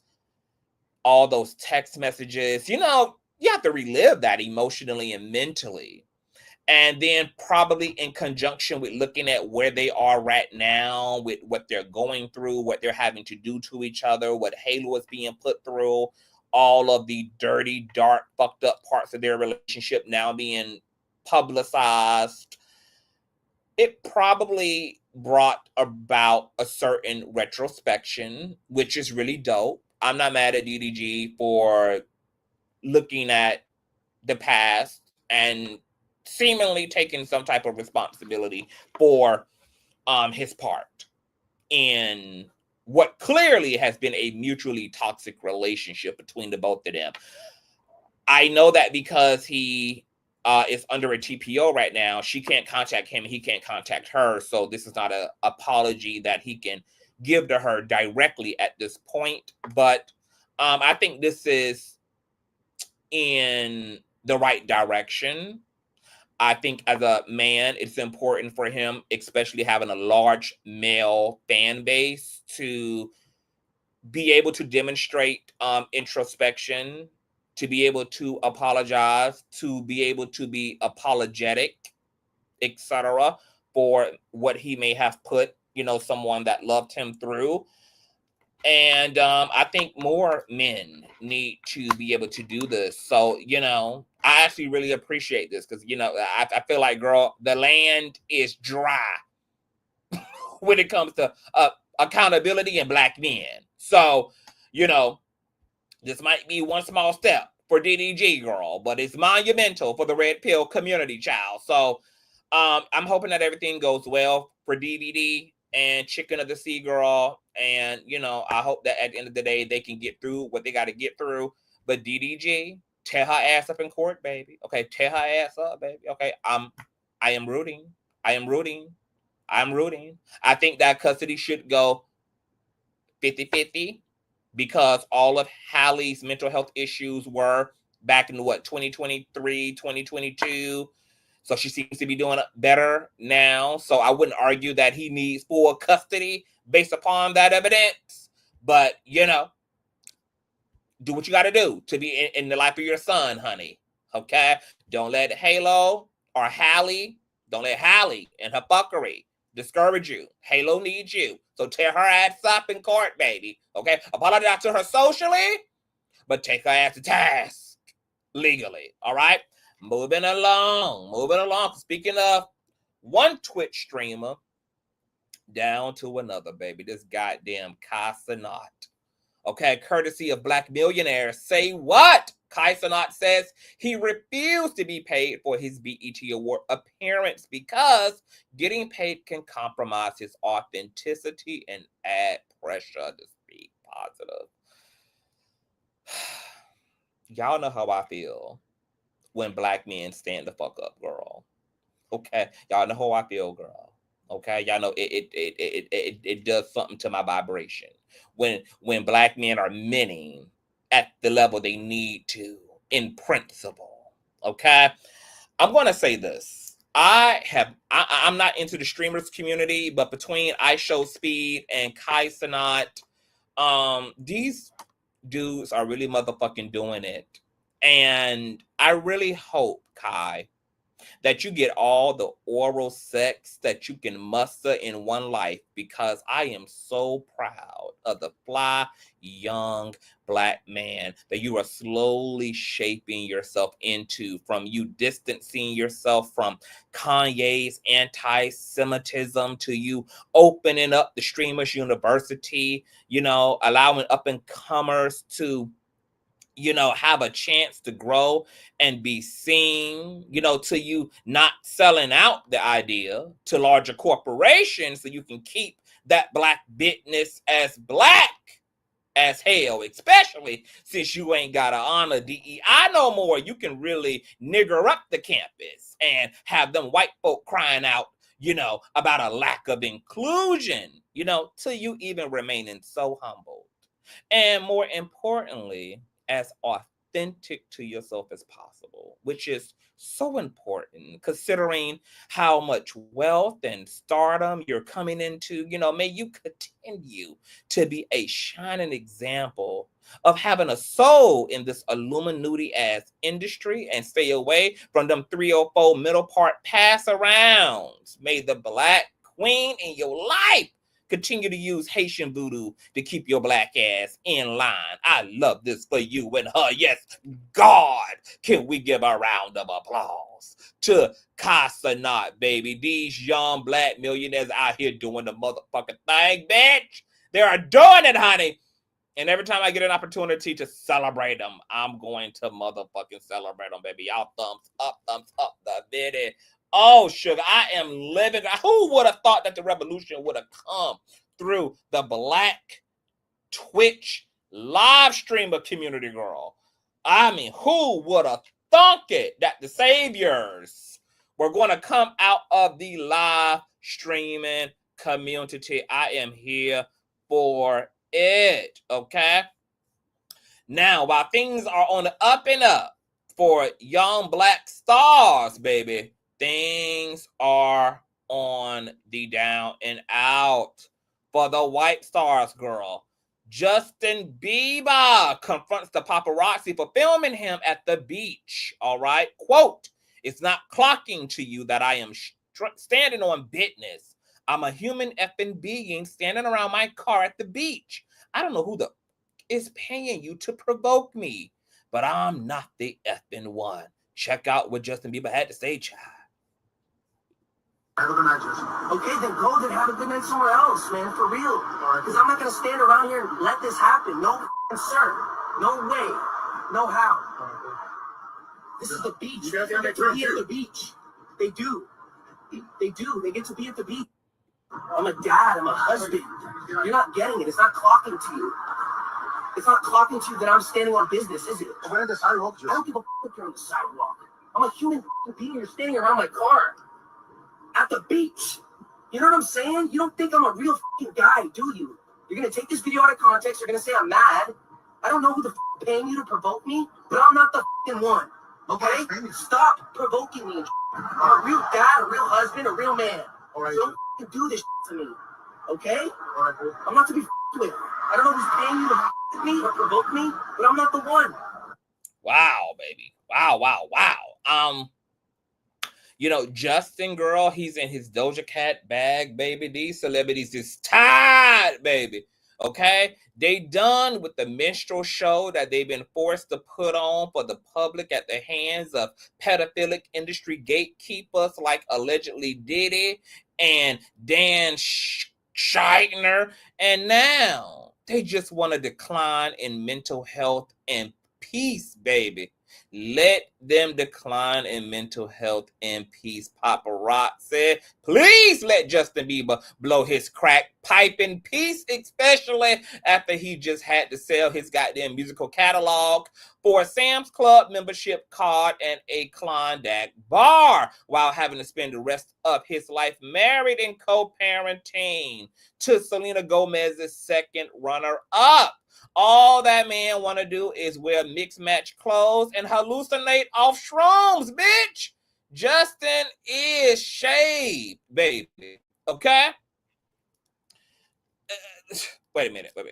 all those text messages. You know, you have to relive that emotionally and mentally. And then probably in conjunction with looking at where they are right now, with what they're going through, what they're having to do to each other, what Halo is being put through, all of the dirty, dark, fucked up parts of their relationship now being publicized. It probably brought about a certain retrospection, which is really dope. I'm not mad at DDG for looking at the past and seemingly taking some type of responsibility for his part in what clearly has been a mutually toxic relationship between the both of them. I know that because he is under a TPO right now, she can't contact him and he can't contact her. So this is not an apology that he can give to her directly at this point. But I think this is in the right direction. I think as a man, it's important for him, especially having a large male fan base, to be able to demonstrate introspection, to be able to apologize, to be able to be apologetic, etc., for what he may have put, someone that loved him through. And I think more men need to be able to do this. So, I actually really appreciate this because, I feel like, girl, the land is dry when it comes to accountability and Black men. So, this might be one small step for DDG, girl, but it's monumental for the Red Pill community, child. So I'm hoping that everything goes well for DVD and Chicken of the Sea, girl. And, I hope that at the end of the day, they can get through what they got to get through. But DDG, tear her ass up in court, baby. Okay, tear her ass up, baby. Okay, I am rooting. I think that custody should go 50-50. Because all of Halle's mental health issues were back in 2023, 2022. So she seems to be doing better now. So I wouldn't argue that he needs full custody based upon that evidence. But, do what you got to do to be in the life of your son, honey. Okay? Don't let Halo or Halle, don't let Halle and her fuckery discourage you. Halo needs you. So tear her ass up in court, baby. Okay? Apologize to her socially, but take her ass to task legally. All right? Moving along. Speaking of one Twitch streamer, down to another, baby. This goddamn Cenat. Okay? Courtesy of Black Millionaires. Say what? Cenat says he refused to be paid for his BET Award appearance because getting paid can compromise his authenticity and add pressure to speak positive. Y'all know how I feel when black men stand the fuck up, girl. Okay, y'all know how I feel, girl. Okay, y'all know it does something to my vibration when black men are meaning at the level they need to in principle. Okay, I'm gonna say this. I'm not into the streamers community, but between iShowSpeed and Cenat, these dudes are really motherfucking doing it. And I really hope, Kai, that you get all the oral sex that you can muster in one life, because I am so proud of the fly young black man that you are slowly shaping yourself into, from you distancing yourself from Kanye's anti-Semitism to you opening up the Streamers University, you know, allowing up and comers to, you know, have a chance to grow and be seen, you know, to you not selling out the idea to larger corporations so you can keep that black business as black as hell, especially since you ain't got to honor DEI no more. You can really nigger up the campus and have them white folk crying out, you know, about a lack of inclusion, you know, till you even remaining so humbled. And more importantly, as authentic to yourself as possible, which is so important considering how much wealth and stardom you're coming into. You know, may you continue to be a shining example of having a soul in this Illuminati ass industry, and stay away from them 304 middle part pass arounds. May the black queen in your life continue to use Haitian voodoo to keep your black ass in line. I love this for you and her. Yes, God, can we give a round of applause to Cenat, baby? These young black millionaires out here doing the motherfucking thing, bitch. They are doing it, honey. And every time I get an opportunity to celebrate them, I'm going to motherfucking celebrate them, baby. Y'all thumbs up the video. Oh, sugar, I am living. Who would have thought that the revolution would have come through the black Twitch live streamer community, girl? I mean, who would have thunk it that the saviors were going to come out of the live streaming community? I am here for it, okay? Now, while things are on the up and up for young black stars, baby, things are on the down and out for the white stars, girl. Justin Bieber confronts the paparazzi for filming him at the beach, all right? Quote, "It's not clocking to you that I am standing on business. I'm a human effing being standing around my car at the beach. I don't know who the is paying you to provoke me, but I'm not the effing one." Check out what Justin Bieber had to say, child. Have a good night, Justin. Okay, then go and have a good night somewhere else, man, for real. Because I'm not going to stand around here and let this happen. No, sir. No way. No how. This is the beach. You get to be at the beach. They do. They do. They get to be at the beach. I'm a dad. I'm a husband. You're not getting it. It's not clocking to you. It's not clocking to you that I'm standing on business, is it? We're on the sidewalk. I don't give a fuck if you're on the sidewalk. I'm a human being. You're standing around my car. At the beach. You know what I'm saying? You don't think I'm a real fucking guy, do you? You're going to take this video out of context. You're going to say I'm mad. I don't know who the paying you to provoke me, but I'm not the fucking one. Okay? Stop provoking me. I'm a real dad, a real husband, a real man. All right. So don't do this to me. Okay? All right. I'm not to be with. I don't know who's paying you to me or provoke me, but I'm not the one. Wow, baby. Wow. You know, Justin, girl, he's in his Doja Cat bag, baby. These celebrities is tired, baby. Okay? They done with the minstrel show that they've been forced to put on for the public at the hands of pedophilic industry gatekeepers like allegedly Diddy and Dan Scheidner. And now they just want to decline in mental health and peace, baby. Let them decline in mental health in peace. Paparazzi, please let Justin Bieber blow his crack pipe in peace, especially after he just had to sell his goddamn musical catalog for a Sam's Club membership card and a Klondike bar, while having to spend the rest of his life married and co-parenting to Selena Gomez's second runner-up. All that man want to do is wear mixed match clothes and hallucinate off shrooms, bitch. Justin is shaved, baby. Okay? Wait a minute. Wait.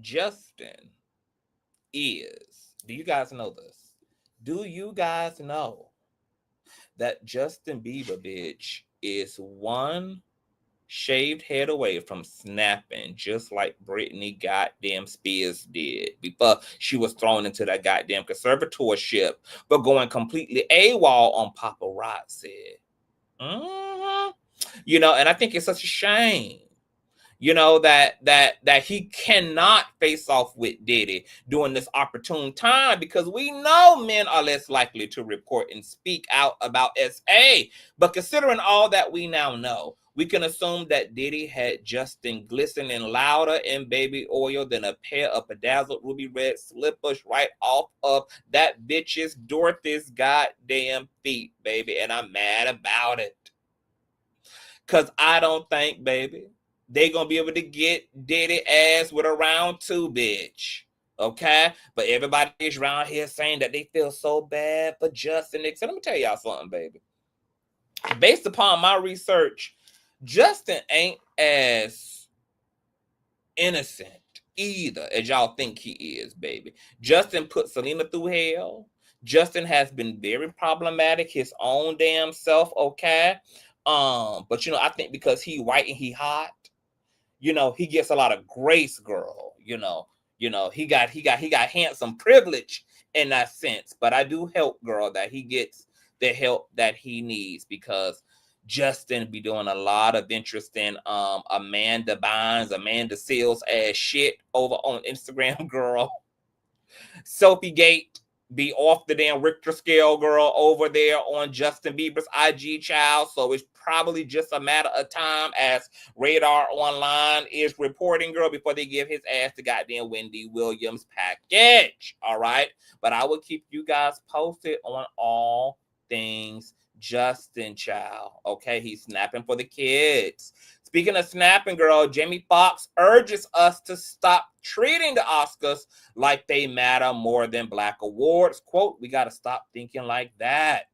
Justin is, do you guys know this? Do you guys know that Justin Bieber, bitch, is one shaved head away from snapping, just like Britney goddamn Spears did before she was thrown into that goddamn conservatorship, but going completely AWOL on paparazzi. You know, and I think it's such a shame, you know, that he cannot face off with Diddy during this opportune time, because we know men are less likely to report and speak out about SA. But considering all that we now know, we can assume that Diddy had Justin glistening louder in baby oil than a pair of bedazzled ruby red slippers right off of that bitch's Dorothy's goddamn feet, baby. And I'm mad about it. Because I don't think, baby, they gonna be able to get Diddy ass with a round two, bitch. Okay? But everybody is around here saying that they feel so bad for Justin. So let me tell y'all something, baby. Based upon my research, Justin ain't as innocent either as y'all think he is, baby. Justin put Selena through hell. Justin has been very problematic his own damn self, okay? But you know, I think because he white and he hot, you know, he gets a lot of grace, girl. You know, he got handsome privilege in that sense. But I do help, girl, that he gets the help that he needs, because Justin be doing a lot of interesting Amanda Bynes, Amanda Seals ass shit over on Instagram, girl. Sophie Gate be off the damn Richter scale, girl, over there on Justin Bieber's IG, child. So it's probably just a matter of time, as Radar Online is reporting, girl, before they give his ass the goddamn Wendy Williams package. All right? But I will keep you guys posted on all things Justin, child. Okay, he's snapping for the kids. Speaking of snapping, girl, Jamie Foxx urges us to stop treating the Oscars like they matter more than Black awards. Quote, we got to stop thinking like that.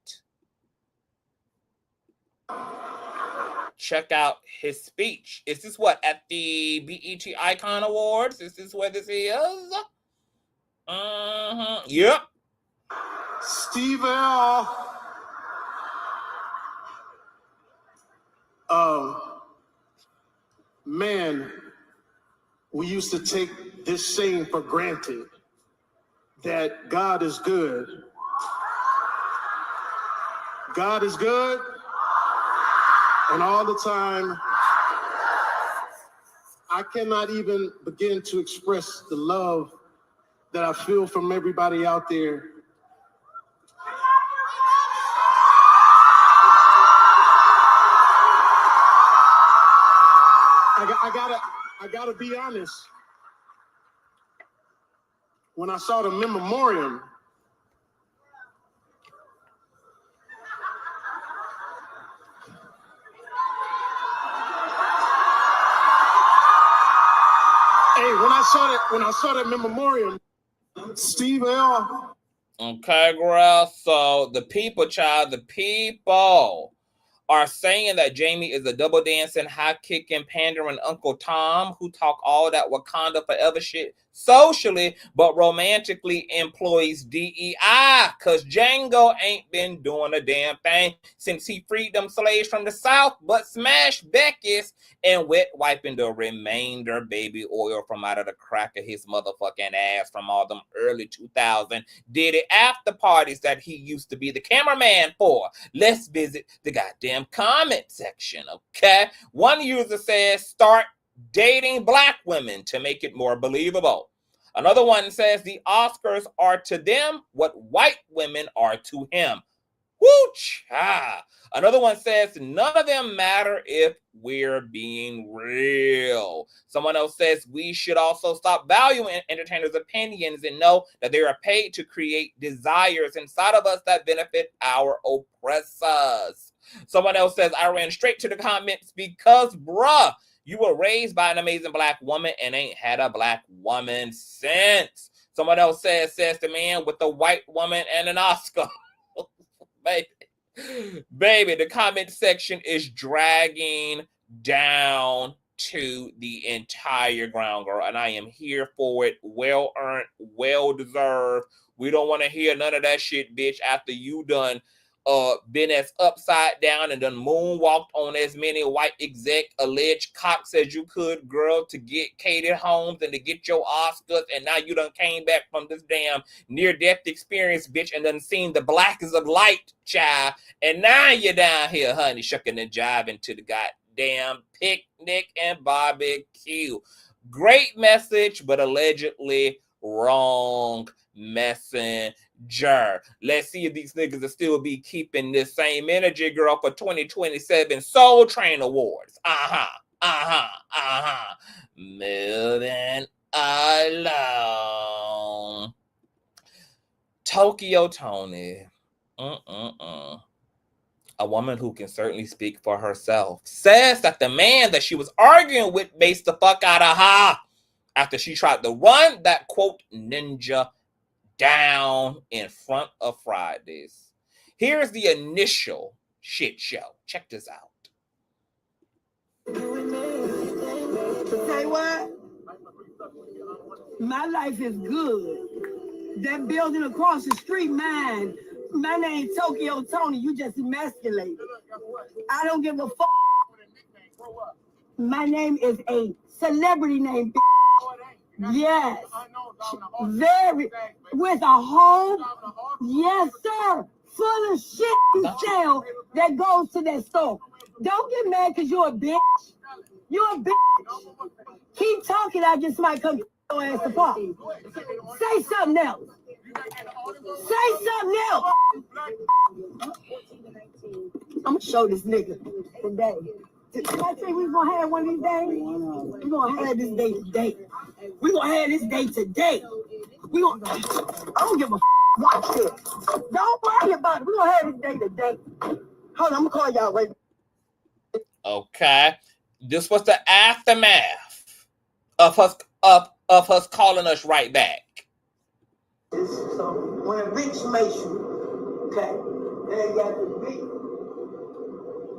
Check out his speech. Is this what, at the BET Icon Awards? Is this where this is? Yep. Steve man, we used to take this saying for granted, that God is good. God is good, and all the time. I cannot even begin to express the love that I feel from everybody out there. I gotta be honest. When I saw the memoriam, when I saw that memoriam, Steve L. Okay, girl. So the people, child, the people are saying that Jamie is a double dancing, high kicking, pandering Uncle Tom who talk all that Wakanda forever shit socially, but romantically employs DEI, because Django ain't been doing a damn thing since he freed them slaves from the South, but smashed Becky's and wet wiping the remainder baby oil from out of the crack of his motherfucking ass from all them early 2000 Diddy after parties that he used to be the cameraman for. Let's visit the goddamn comment section, okay? One user says, start dating Black women to make it more believable. Another one says the Oscars are to them what white women are to him. Woo cha. Another one says none of them matter if we're being real. Someone else says we should also stop valuing entertainers' opinions and know that they are paid to create desires inside of us that benefit our oppressors. Someone else says I ran straight to the comments because, bruh, you were raised by an amazing black woman and ain't had a black woman since. Someone else says the man with a white woman and an Oscar. Baby, the comment section is dragging down to the entire ground, girl, and I am here for it. Well earned, well deserved. We don't want to hear none of that shit, bitch, after you done been as upside down and done moonwalked on as many white exec alleged cops as you could, girl, to get Katie Holmes and to get your Oscars, and now you done came back from this damn near-death experience, bitch, and done seen the blackest of light, child, and now you're down here, honey, shucking and jiving to the goddamn picnic and barbecue. Great message, but allegedly wrong messenger. Let's see if these niggas will still be keeping this same energy, girl, for 2027 Soul Train Awards. Moving along. Tokyo Toni. A woman who can certainly speak for herself says that the man that she was arguing with based the fuck out of her after she tried to run that, quote, ninja down in front of Fridays. Here's the initial shit show. Check this out. Say what? My life is good. That building across the street, mine. My name's Tokyo Toni. You just emasculated. I don't give a fuck. My name is a celebrity name. Yes. Very. With a home. Yes, sir. Full of shit you sell that goes to that store. Don't get mad because you're a bitch. You're a bitch. Keep talking. I just might come to your ass apart. Say something else. Say something else. I'm going to show this nigga today. Did I say we gonna have one of these days? We gonna have this day today. We gonna have this day today. We gonna. I don't give a watch this. Don't worry about it. We gonna have this day today. Hold on, I'm gonna call y'all right. Okay, this was the aftermath of us calling us right back. So when a bitch makes you, okay, then you got to be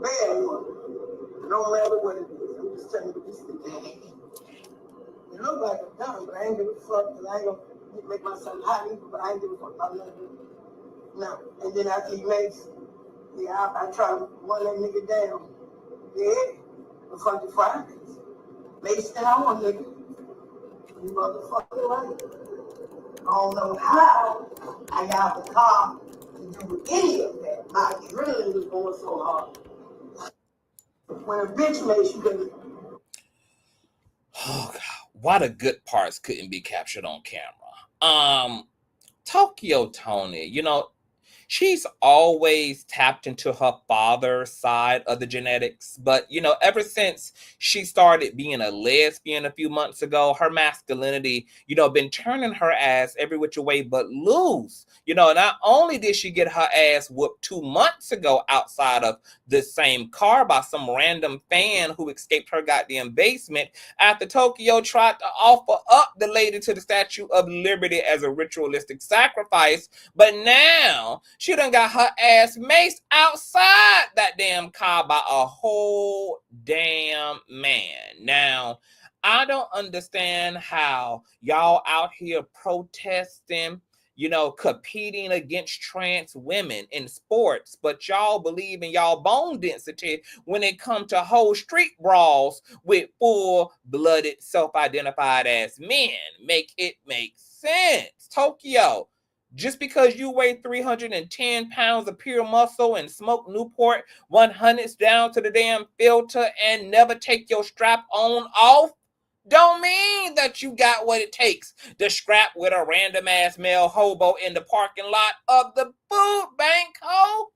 bad one. No matter what it is, I'm just telling you this thing. It look like I'm done, but I ain't give a fuck, because I ain't gonna make myself hot either, but I ain't give a fuck about nothing. No. And then after he makes, yeah, I try to run that nigga down. Yeah, the fucking Fridays. Mace down, nigga. You motherfucker right. I don't know how I got the car to do any of that. My adrenaline was going so hard. When a bitch makes you gonna... Oh God, why the good parts couldn't be captured on camera. Tokyo Toni, you know, she's always tapped into her father's side of the genetics, but you know, ever since she started being a lesbian a few months ago, her masculinity, you know, been turning her ass every which way but loose. You know, not only did she get her ass whooped 2 months ago outside of the same car by some random fan who escaped her goddamn basement after Tokyo tried to offer up the lady to the Statue of Liberty as a ritualistic sacrifice, but now she done got her ass maced outside that damn car by a whole damn man. Now, I don't understand how y'all out here protesting, you know, competing against trans women in sports, but y'all believe in y'all bone density when it comes to whole street brawls with full-blooded, self-identified as men. Make it make sense. Tokyo, just because you weigh 310 pounds of pure muscle and smoke Newport 100s down to the damn filter and never take your strap on off, don't mean that you got what it takes to scrap with a random ass male hobo in the parking lot of the food bank, ho.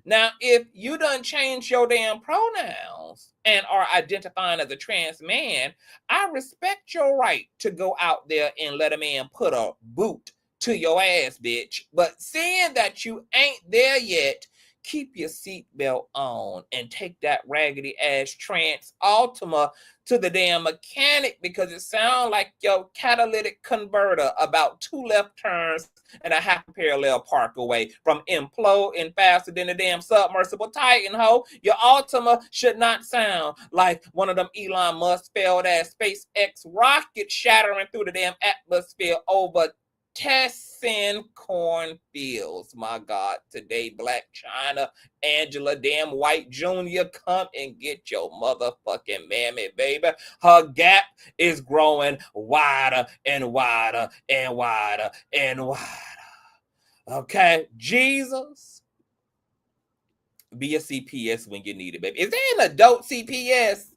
Now, if you done changed your damn pronouns and are identifying as a trans man, I respect your right to go out there and let a man put a boot to your ass, bitch. But seeing that you ain't there yet, keep your seatbelt on and take that raggedy ass Trans Altima to the damn mechanic, because it sounds like your catalytic converter about 2 left turns and a half parallel park away from imploding faster than the damn submersible Titan, ho. Your Altima should not sound like one of them Elon Musk failed ass SpaceX rockets shattering through the damn atmosphere over Tessin cornfields. My God, today, Black China, Angela, damn White Jr., come and get your motherfucking mammy, baby. Her gap is growing wider and wider and wider and wider. Okay, Jesus, be a CPS when you need it, baby. Is there an adult CPS?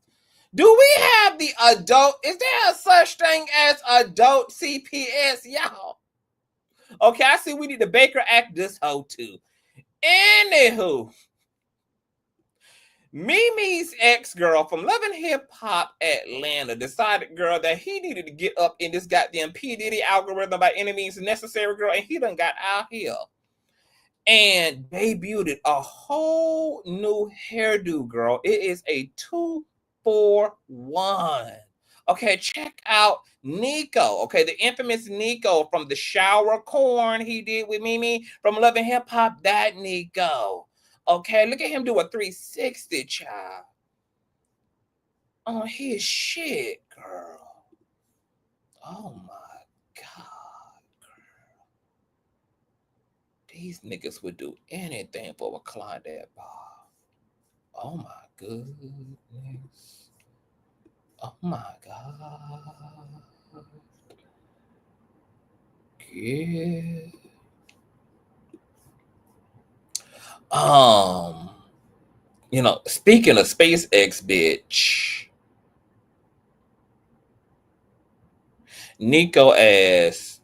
Do we have the adult? Is there a such thing as adult CPS, y'all? Okay, I see we need to Baker Act this hoe too. Anywho, Mimi's ex-girl from Loving Hip Hop Atlanta decided, girl, that he needed to get up in this goddamn P. Diddy algorithm by any means necessary, girl, and he done got out here and debuted a whole new hairdo, girl. It is a 2-for-1. Okay, check out Nico. Okay, the infamous Nico from the shower corn he did with Mimi from Loving Hip Hop. That Nico. Okay, look at him do a 360, child. Oh, his shit, girl. Oh my God, girl. These niggas would do anything for a Klondike bar. Oh my goodness. Oh my God. Yeah. You know, speaking of SpaceX, bitch, Nico ass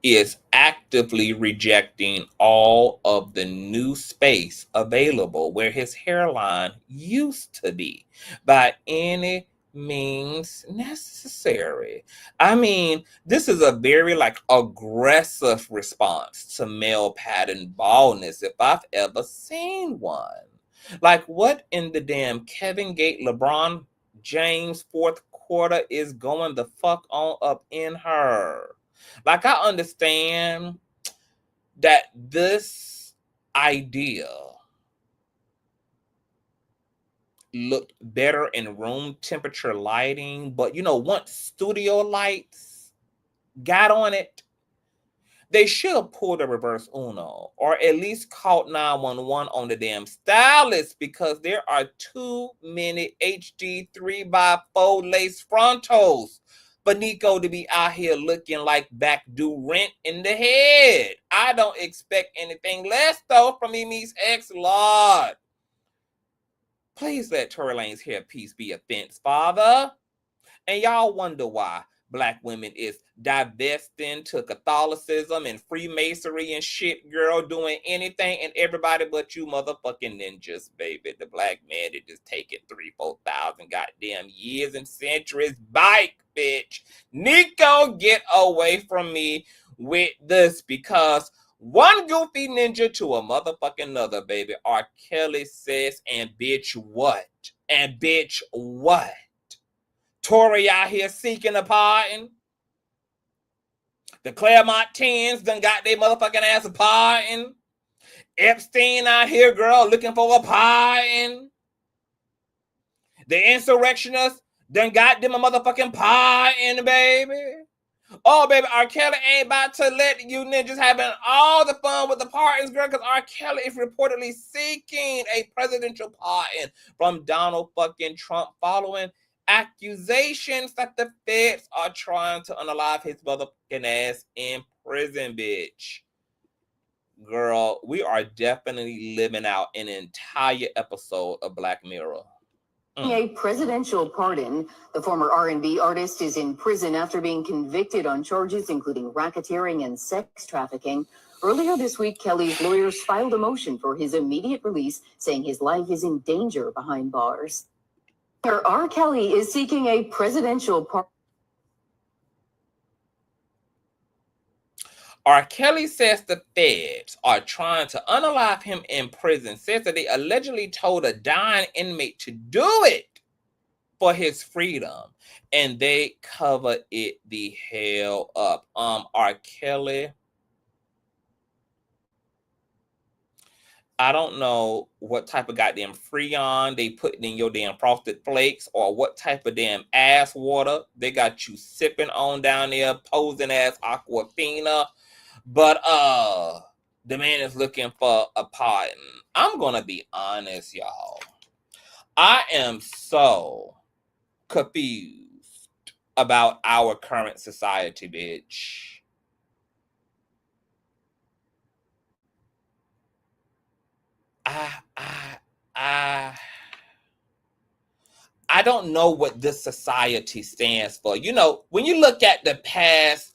is actively rejecting all of the new space available where his hairline used to be by any means necessary. I mean, this is a very aggressive response to male pattern baldness if I've ever seen one. Like, what in the damn Kevin Gate LeBron James fourth quarter is going the fuck on up in her? Like, I understand that this idea looked better in room temperature lighting, but once studio lights got on it, they should have pulled a reverse Uno or at least called 911 on the damn stylist, because there are too many HD 3x4 lace frontals for Nico to be out here looking like back due rent in the head. I don't expect anything less, though, from Mimi's ex-Lord. Please let Tory Lane's hair piece be a fence, Father. And y'all wonder why Black women is divesting to Catholicism and Freemasonry and shit, girl, doing anything and everybody but you motherfucking ninjas, baby. The Black man that just taking 3,000-4,000 goddamn years and centuries. Bike, bitch. Nico, get away from me with this, because one goofy ninja to a motherfucking another, baby. R. Kelly says, and bitch what? And bitch what? Tory out here seeking a pardon. The Claremont 10s done got their motherfucking ass a pardon. Epstein out here, girl, looking for a pardon. The insurrectionists done got them a motherfucking pardon, baby. Oh, baby, R. Kelly ain't about to let you ninjas having all the fun with the pardons, girl, because R. Kelly is reportedly seeking a presidential pardon from Donald fucking Trump following accusations that the feds are trying to unalive his motherfucking ass in prison, bitch. Girl, we are definitely living out an entire episode of Black Mirror. A presidential pardon. The former R&B artist is in prison after being convicted on charges including racketeering and sex trafficking. Earlier this week, Kelly's lawyers filed a motion for his immediate release, saying his life is in danger behind bars. R. Kelly is seeking a presidential pardon. R. Kelly says the feds are trying to unalive him in prison, says that they allegedly told a dying inmate to do it for his freedom, and they cover it the hell up. R. Kelly, I don't know what type of goddamn Freon they put in your damn Frosted Flakes or what type of damn ass water they got you sipping on down there, posing as Aquafina. But the man is looking for a pardon. I'm gonna be honest, y'all. I am so confused about our current society, bitch. I don't know what this society stands for. You know, when you look at the past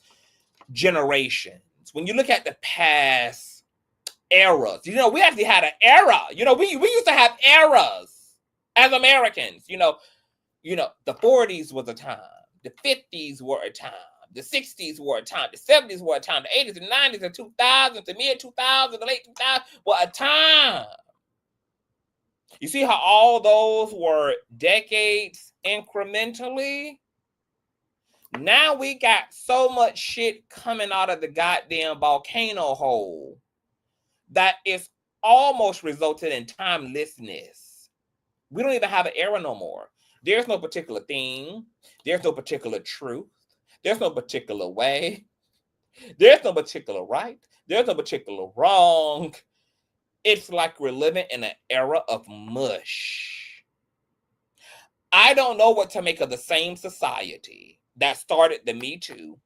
generations, when you look at the past eras, you know, we actually had an era. You know, we used to have eras as Americans. You know, the 40s was a time, the 50s were a time, the 60s were a time, the 70s were a time, the 80s and 90s and 2000s, the mid 2000s, the late 2000s were a time. You see how all those were decades incrementally? Now we got so much shit coming out of the goddamn volcano hole that it's almost resulted in timelessness. We don't even have an era no more. There's no particular theme. There's no particular truth. There's no particular way. There's no particular right. There's no particular wrong. It's like we're living in an era of mush. I don't know what to make of the same society that started the Me Too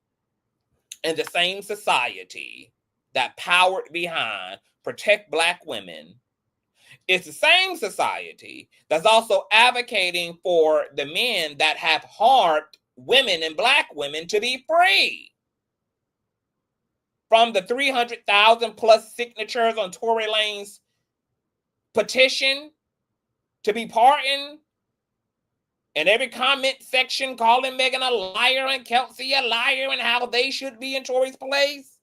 and the same society that powered behind Protect Black Women. It's the same society that's also advocating for the men that have harmed women and Black women to be free. From the 300,000 plus signatures on Tory Lane's petition to be pardoned, and every comment section calling Meghan a liar and Kelsey a liar and how they should be in Tory's place,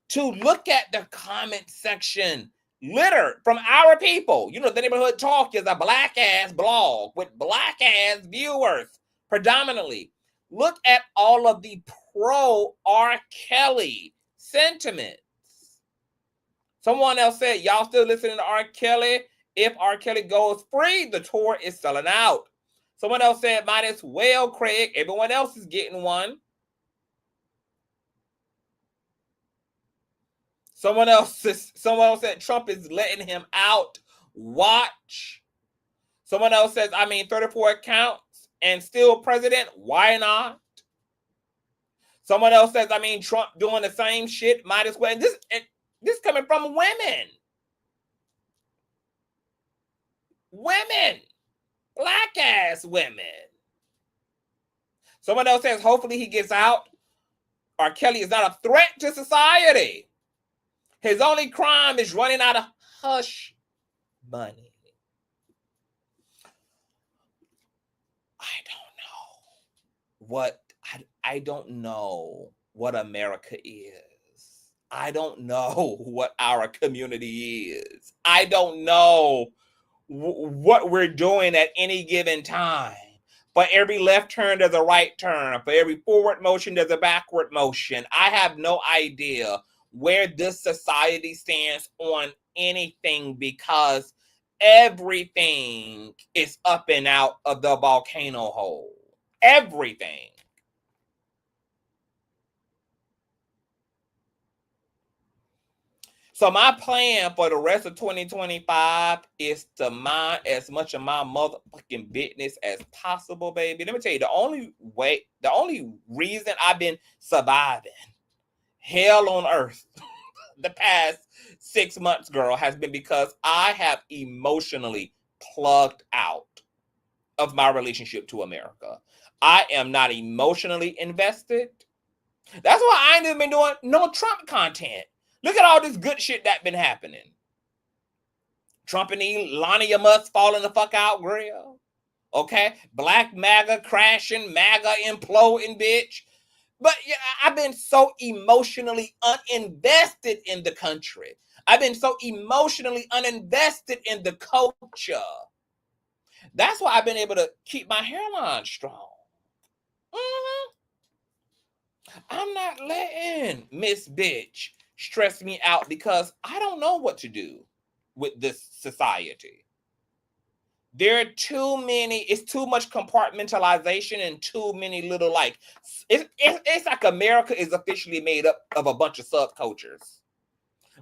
to look at the comment section littered from our people. You know, the Neighborhood Talk is a black-ass blog with black-ass viewers predominantly. Look at all of the pro-R. Kelly sentiments. Someone else said, y'all still listening to R. Kelly? If R. Kelly goes free, the tour is selling out. Someone else said, might as well, Craig. Everyone else is getting one. Someone else said Trump is letting him out. Watch. Someone else says, 34 accounts and still president. Why not? Someone else says, Trump doing the same shit. Might as well. And this coming from women. Women. Black-ass women. Someone else says, hopefully he gets out. R. Kelly is not a threat to society. His only crime is running out of hush money. I don't know what America is. I don't know what our community is. I don't know what we're doing at any given time. For every left turn, there's a right turn. For every forward motion, there's a backward motion. I have no idea where this society stands on anything because everything is up and out of the volcano hole. Everything. So my plan for the rest of 2025 is to mind as much of my motherfucking business as possible, baby. Let me tell you, the only reason I've been surviving hell on earth the past 6 months, girl, has been because I have emotionally plugged out. of my relationship to America. I am not emotionally invested. That's why I ain't even been doing no Trump content. Look at all this good shit that been happening. Trump and Melania must falling the fuck out, girl. Okay? Black MAGA crashing, MAGA imploding, bitch. But yeah, I've been so emotionally uninvested in the country. I've been so emotionally uninvested in the culture. That's why I've been able to keep my hairline strong. I'm not letting Miss Bitch stress me out because I don't know what to do with this society. There are too many, it's too much compartmentalization and too many little, like, it's like America is officially made up of a bunch of subcultures.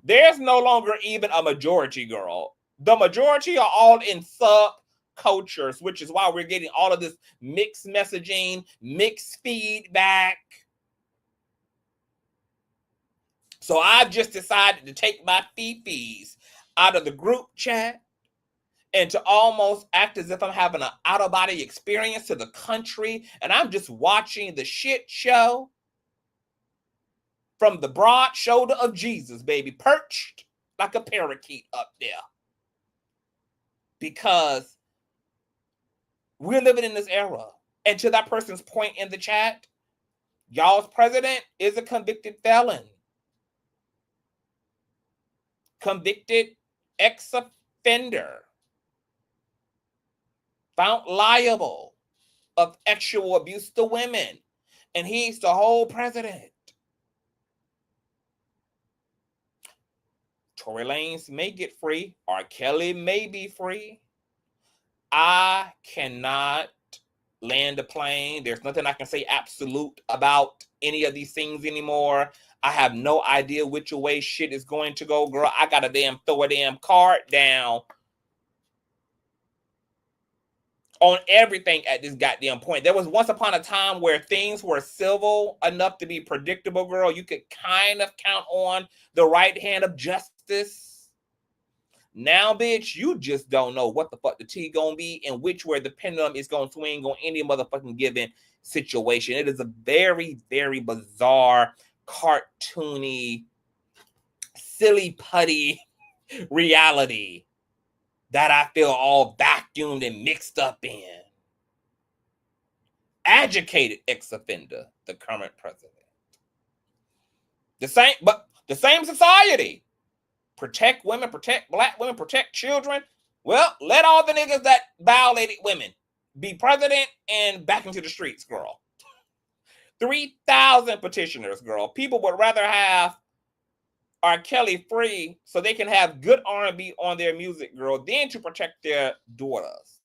There's no longer even a majority, girl. The majority are all in subcultures, which is why we're getting all of this mixed messaging, mixed feedback. So I've just decided to take my fifis out of the group chat and to almost act as if I'm having an out-of-body experience to the country, and I'm just watching the shit show from the broad shoulder of Jesus, baby, perched like a parakeet up there. Because we're living in this era. And to that person's point in the chat, y'all's president is a convicted felon. Convicted ex-offender. Found liable of sexual abuse to women. And he's the whole president. Tory Lanez may get free. R. Kelly may be free. I cannot land a plane. There's nothing I can say absolute about any of these things anymore. I have no idea which way shit is going to go, girl. I gotta throw a damn card down on everything at this goddamn point. There was once upon a time where things were civil enough to be predictable, girl. You could kind of count on the right hand of justice. Now, bitch, you just don't know what the fuck the tea gonna be and which way the pendulum is gonna swing on any motherfucking given situation. It is a very, very bizarre, cartoony, silly putty reality that I feel all vacuumed and mixed up in. Educated ex-offender, the current president. The same society. Protect women, protect black women, protect children. Well, let all the niggas that violated women be president and back into the streets, girl. 3,000 petitioners, girl. People would rather have R. Kelly free so they can have good R&B on their music, girl, than to protect their daughters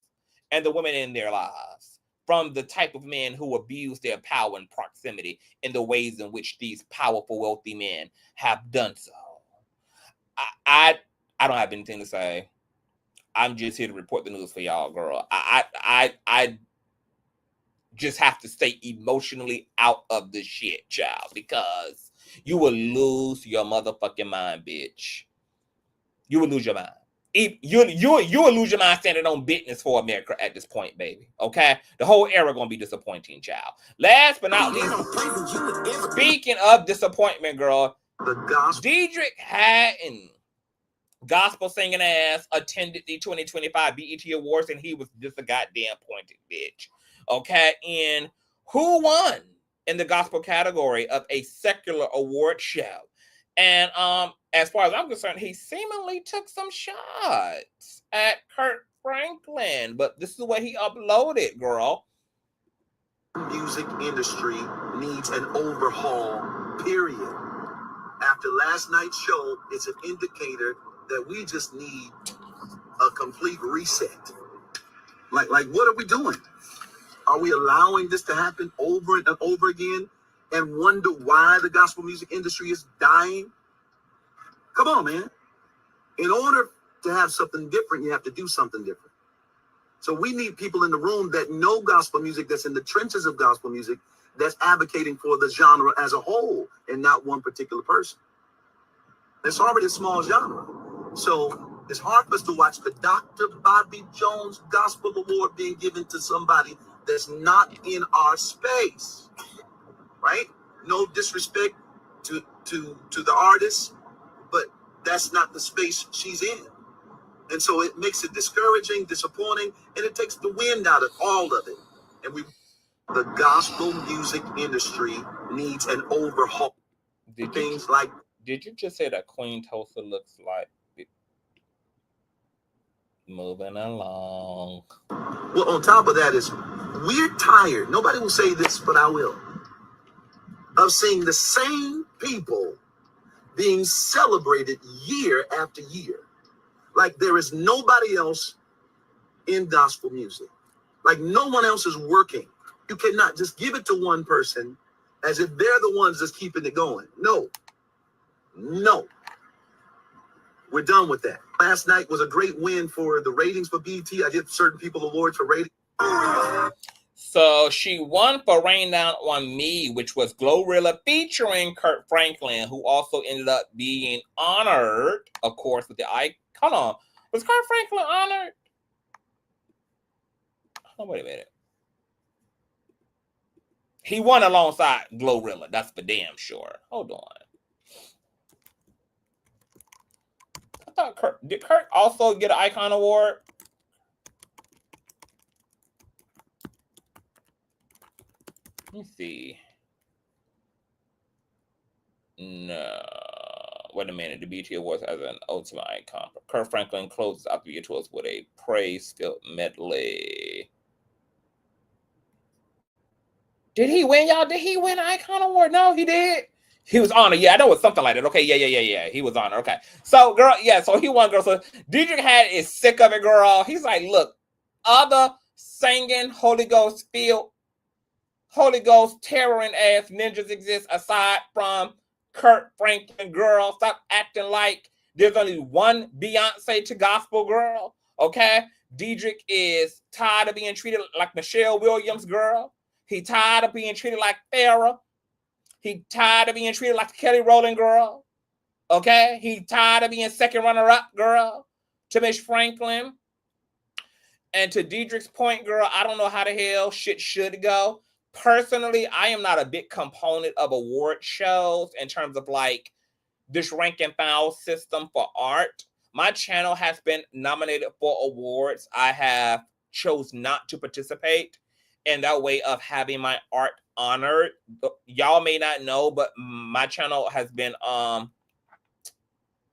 and the women in their lives from the type of men who abuse their power and proximity in the ways in which these powerful, wealthy men have done so. I don't have anything to say. I'm just here to report the news for y'all, girl. I just have to stay emotionally out of the shit, child, because you will lose your motherfucking mind, bitch. You will lose your mind. You will lose your mind standing on business for America at this point, baby. Okay? The whole era gonna be disappointing, child. Last but not least, speaking of disappointment, girl, Dietrick Haddon, gospel singing ass, attended the 2025 BET Awards, and he was just a goddamn pointed bitch. Okay? And who won in the gospel category of a secular award show? And as far as I'm concerned, he seemingly took some shots at Kirk Franklin, but this is what he uploaded, girl. Music industry needs an overhaul, period. After last night's show, it's an indicator that we just need a complete reset. Like what are we doing? Are we allowing this to happen over and over again and wonder why the gospel music industry is dying? Come on, man. In order to have something different, you have to do something different. So we need people in the room that know gospel music, that's in the trenches of gospel music, that's advocating for the genre as a whole and not one particular person. It's already a small genre. So It's hard for us to watch the Dr. Bobby Jones Gospel Award being given to somebody that's not in our space, right? No disrespect to the artist, but that's not the space she's in. And so it makes it discouraging, disappointing, and it takes the wind out of all of it. And the gospel music industry needs an overhaul. Did you just say that Queen Tulsa looks like it? Moving along. Well, on top of that is we're tired. Nobody will say this, but I will. Of seeing the same people being celebrated year after year. Like there is nobody else in gospel music. Like no one else is working. You cannot just give it to one person as if they're the ones that's keeping it going. No. We're done with that. Last night was a great win for the ratings for BET. I give certain people awards for ratings. So she won for Rain Down on Me, which was GWORL featuring Kirk Franklin, who also ended up being honored, of course, with the hold on. Was Kirk Franklin honored? Oh, wait a minute. He won alongside GWORL. That's for damn sure. Hold on. I thought did Kirk also get an Icon Award? Let me see. No. Wait a minute. The BET Awards as an ultimate icon. Kirk Franklin closes out the tours with a praise-filled medley. Did he win, y'all? Did he win an Icon Award? No, he did. He was honored. Yeah, I know it's something like that. Okay, yeah. He was honored. Okay. So, girl, yeah, so he won, girl. So, Dietrick Haddon is sick of it, girl. He's like, look, other singing, Holy Ghost filled, Holy Ghost terroring ass ninjas exist aside from Kirk Franklin, girl. Stop acting like there's only one Beyonce to gospel, girl. Okay? Dietrick is tired of being treated like Michelle Williams, girl. He tired of being treated like Farrah. He tired of being treated like the Kelly Rowland girl. Okay? He tired of being second runner-up, girl, to Miss Franklin. And to Dietrich's point, girl, I don't know how the hell shit should go. Personally, I am not a big component of award shows in terms of like this rank and file system for art. My channel has been nominated for awards. I have chose not to participate in that way of having my art honored. Y'all may not know, but my channel has been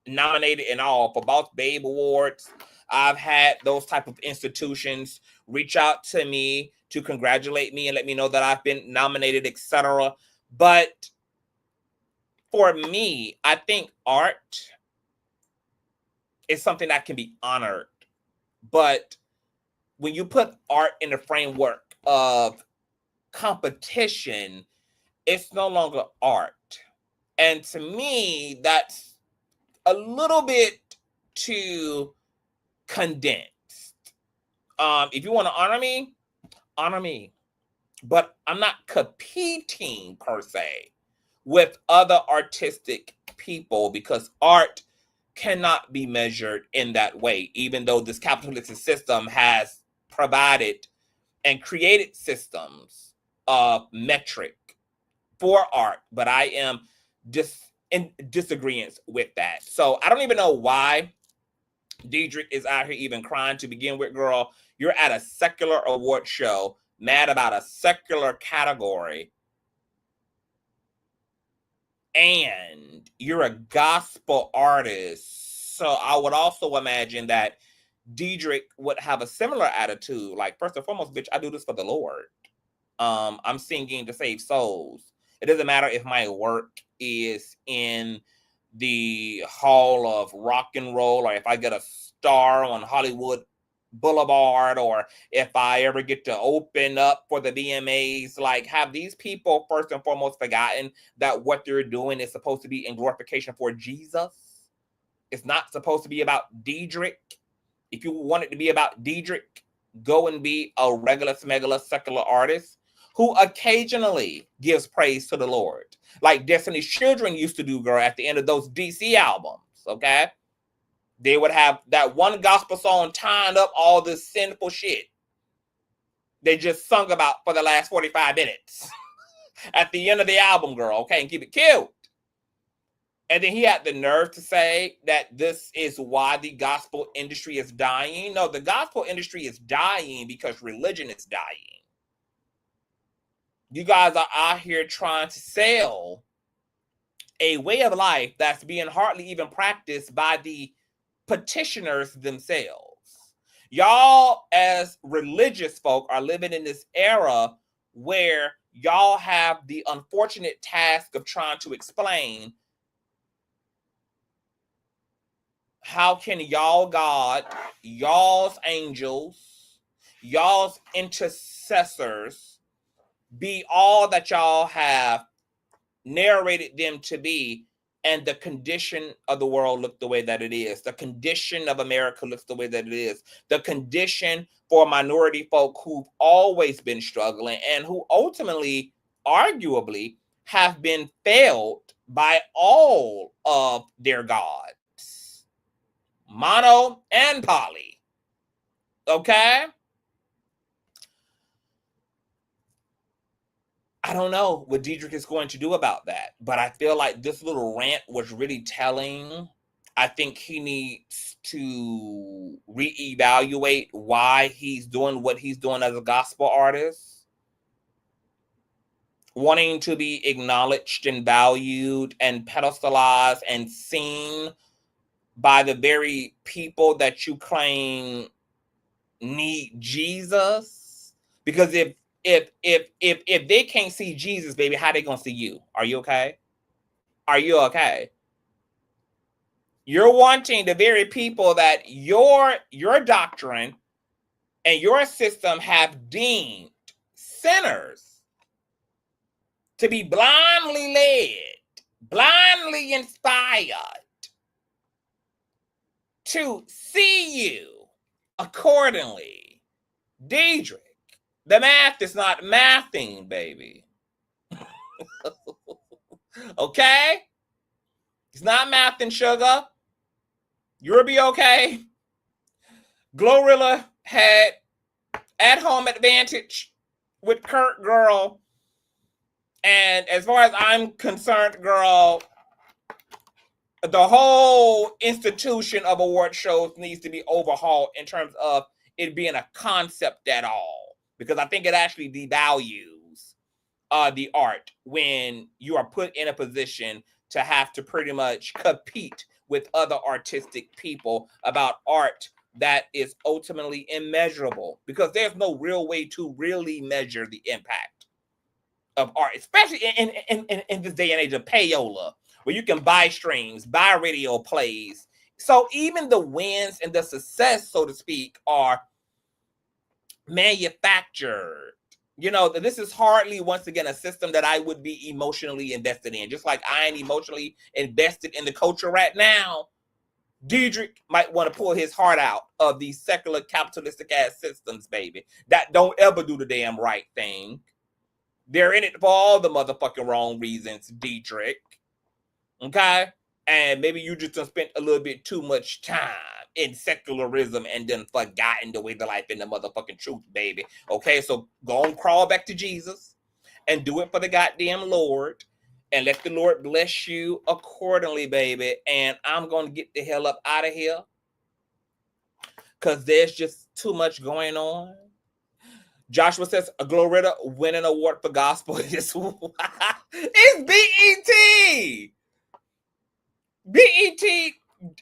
nominated in all for Boss Babe Awards. I've had those type of institutions reach out to me to congratulate me and let me know that I've been nominated, etc. But for me, I think art is something that can be honored. But when you put art in the framework of competition, it's no longer art. And to me, that's a little bit too condensed. If you want to honor me, but I'm not competing per se with other artistic people because art cannot be measured in that way, even though this capitalistic system has provided and created systems of metric for art, but I am in disagreement with that. So I don't even know why Dietrick is out here even crying to begin with, girl. You're at a secular award show, mad about a secular category, and you're a gospel artist. So I would also imagine that Dietrick would have a similar attitude. Like, first and foremost, bitch, I do this for the Lord. I'm singing to save souls. It doesn't matter if my work is in the Hall of Rock and Roll, or if I get a star on Hollywood Boulevard, or if I ever get to open up for the VMAs. Like, have these people first and foremost forgotten that what they're doing is supposed to be in glorification for Jesus? It's not supposed to be about Dietrick. If you want it to be about Dietrick, go and be a regular smegular secular artist who occasionally gives praise to the Lord, like Destiny's Children used to do, girl, at the end of those DC albums, okay? They would have that one gospel song tying up all this sinful shit they just sung about for the last 45 minutes at the end of the album, girl, okay, and keep it cute. And then he had the nerve to say that this is why the gospel industry is dying. No, the gospel industry is dying because religion is dying. You guys are out here trying to sell a way of life that's being hardly even practiced by the petitioners themselves. Y'all, as religious folk, are living in this era where y'all have the unfortunate task of trying to explain how can y'all God, y'all's angels, y'all's intercessors be all that y'all have narrated them to be, and the condition of the world look the way that it is. The condition of America looks the way that it is. The condition for minority folk who've always been struggling and who ultimately, arguably, have been failed by all of their gods. Mono and poly. Okay? I don't know what Dietrick is going to do about that, but I feel like this little rant was really telling. I think he needs to reevaluate why he's doing what he's doing as a gospel artist, wanting to be acknowledged and valued and pedestalized and seen by the very people that you claim need Jesus. Because if they can't see Jesus, baby, how they gonna see you? Are you okay? Are you okay? You're wanting the very people that your doctrine and your system have deemed sinners to be blindly led, blindly inspired to see you accordingly. Dietrick, the math is not mathing, baby. Okay? It's not mathing, sugar. You'll be okay. GWORL had at-home advantage with Kirk, girl. And as far as I'm concerned, girl, the whole institution of award shows needs to be overhauled in terms of it being a concept at all. Because I think it actually devalues the art when you are put in a position to have to pretty much compete with other artistic people about art that is ultimately immeasurable. Because there's no real way to really measure the impact of art, especially in this day and age of payola, where you can buy streams, buy radio plays. So even the wins and the success, so to speak, are manufactured. You know, this is hardly, once again, a system that I would be emotionally invested in. Just like I ain't emotionally invested in the culture right now, Dietrick might want to pull his heart out of these secular capitalistic ass systems, baby, that don't ever do the damn right thing. They're in it for all the motherfucking wrong reasons, Dietrick. Okay? And maybe you just spent a little bit too much time in secularism and then forgotten the way the life in the motherfucking truth, baby. Okay, so go and crawl back to Jesus and do it for the goddamn Lord and let the Lord bless you accordingly, baby. And I'm going to get the hell up out of here because there's just too much going on. Joshua says, a GWORL win an award for gospel. It's BET. BET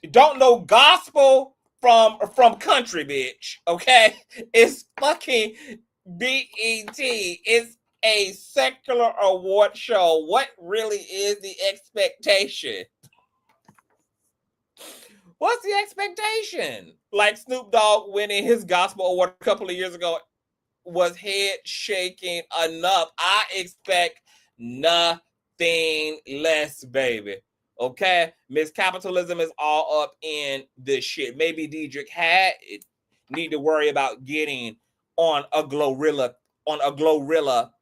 don't know gospel from country, bitch. Okay? It's fucking BET. It's a secular award show. What really is the expectation? What's the expectation? Like Snoop Dogg winning his gospel award a couple of years ago was head shaking enough. I expect nothing less, baby. Okay, Miss Capitalism is all up in this shit. Maybe Dietrick had need to worry about getting on a GWORL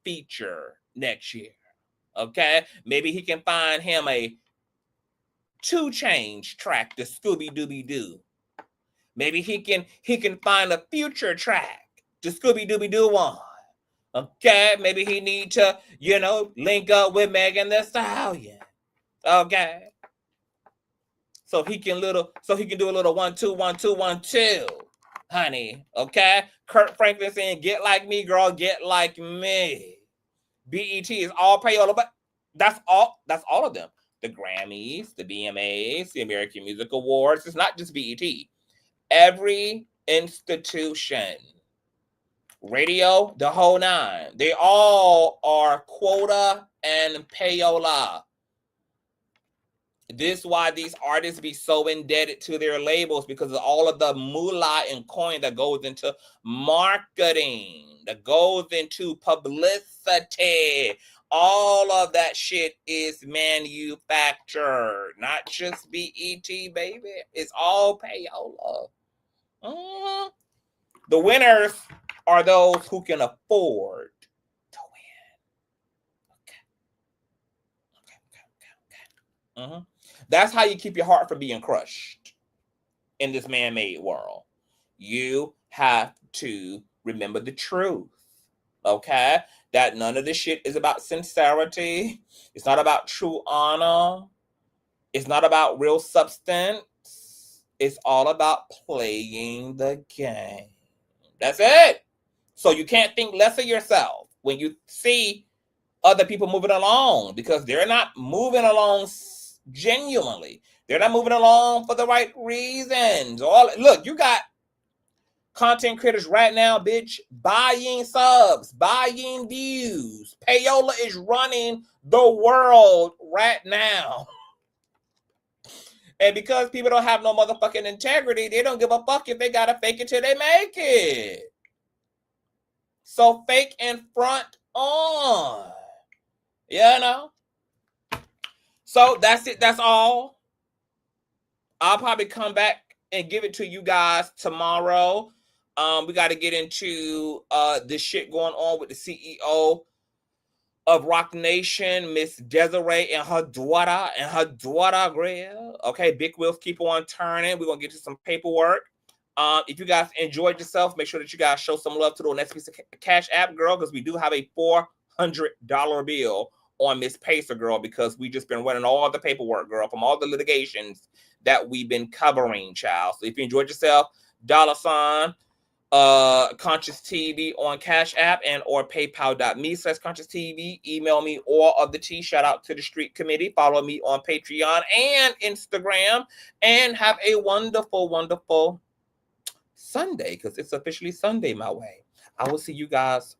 feature next year. Okay, maybe he can find him a 2 Chainz track, the Scooby-Dooby-Doo. Maybe he can find a future track, the Scooby-Dooby-Doo one. Okay, maybe he need to, you know, link up with Megan Thee Stallion. Okay. So he can do a little 1 2 1 2 1 2, honey. Okay. Kirk Franklin saying, "Get like me, girl, get like me." BET is all payola, but that's all of them. The Grammys, the BMAs, the American Music Awards. It's not just BET. Every institution, radio, the whole 9, they all are quota and payola. This is why these artists be so indebted to their labels, because of all of the moolah and coin that goes into marketing, that goes into publicity. All of that shit is manufactured, not just BET, baby. It's all payola. The winners are those who can afford to win. Okay. That's how you keep your heart from being crushed in this man-made world. You have to remember the truth, okay? That none of this shit is about sincerity. It's not about true honor. It's not about real substance. It's all about playing the game. That's it. So you can't think less of yourself when you see other people moving along, because they're not moving along genuinely. They're not moving along for the right reasons. Look, you got content creators right now, bitch, buying subs, buying views. Payola is running the world right now. And because people don't have no motherfucking integrity, they don't give a fuck if they gotta fake it till they make it. So fake and front on. You know? So that's it. That's all. I'll probably come back and give it to you guys tomorrow. We got to get into this shit going on with the CEO of Rock Nation, Miss Desiree, and her daughter Grill. Okay, big wheels keep on turning. We're going to get to some paperwork. If you guys enjoyed yourself, make sure that you guys show some love to the next piece of Cash App, girl, because we do have a $400 bill on Miss Pacer, girl, because we just been running all the paperwork, girl, from all the litigations that we've been covering, child. So if you enjoyed yourself, $sign Consciouztv on Cash App and or paypal.me/Consciouztv. Email me all of the tea. Shout out to the Street Committee. Follow me on Patreon and Instagram. And have a wonderful, wonderful Sunday, because it's officially Sunday my way. I will see you guys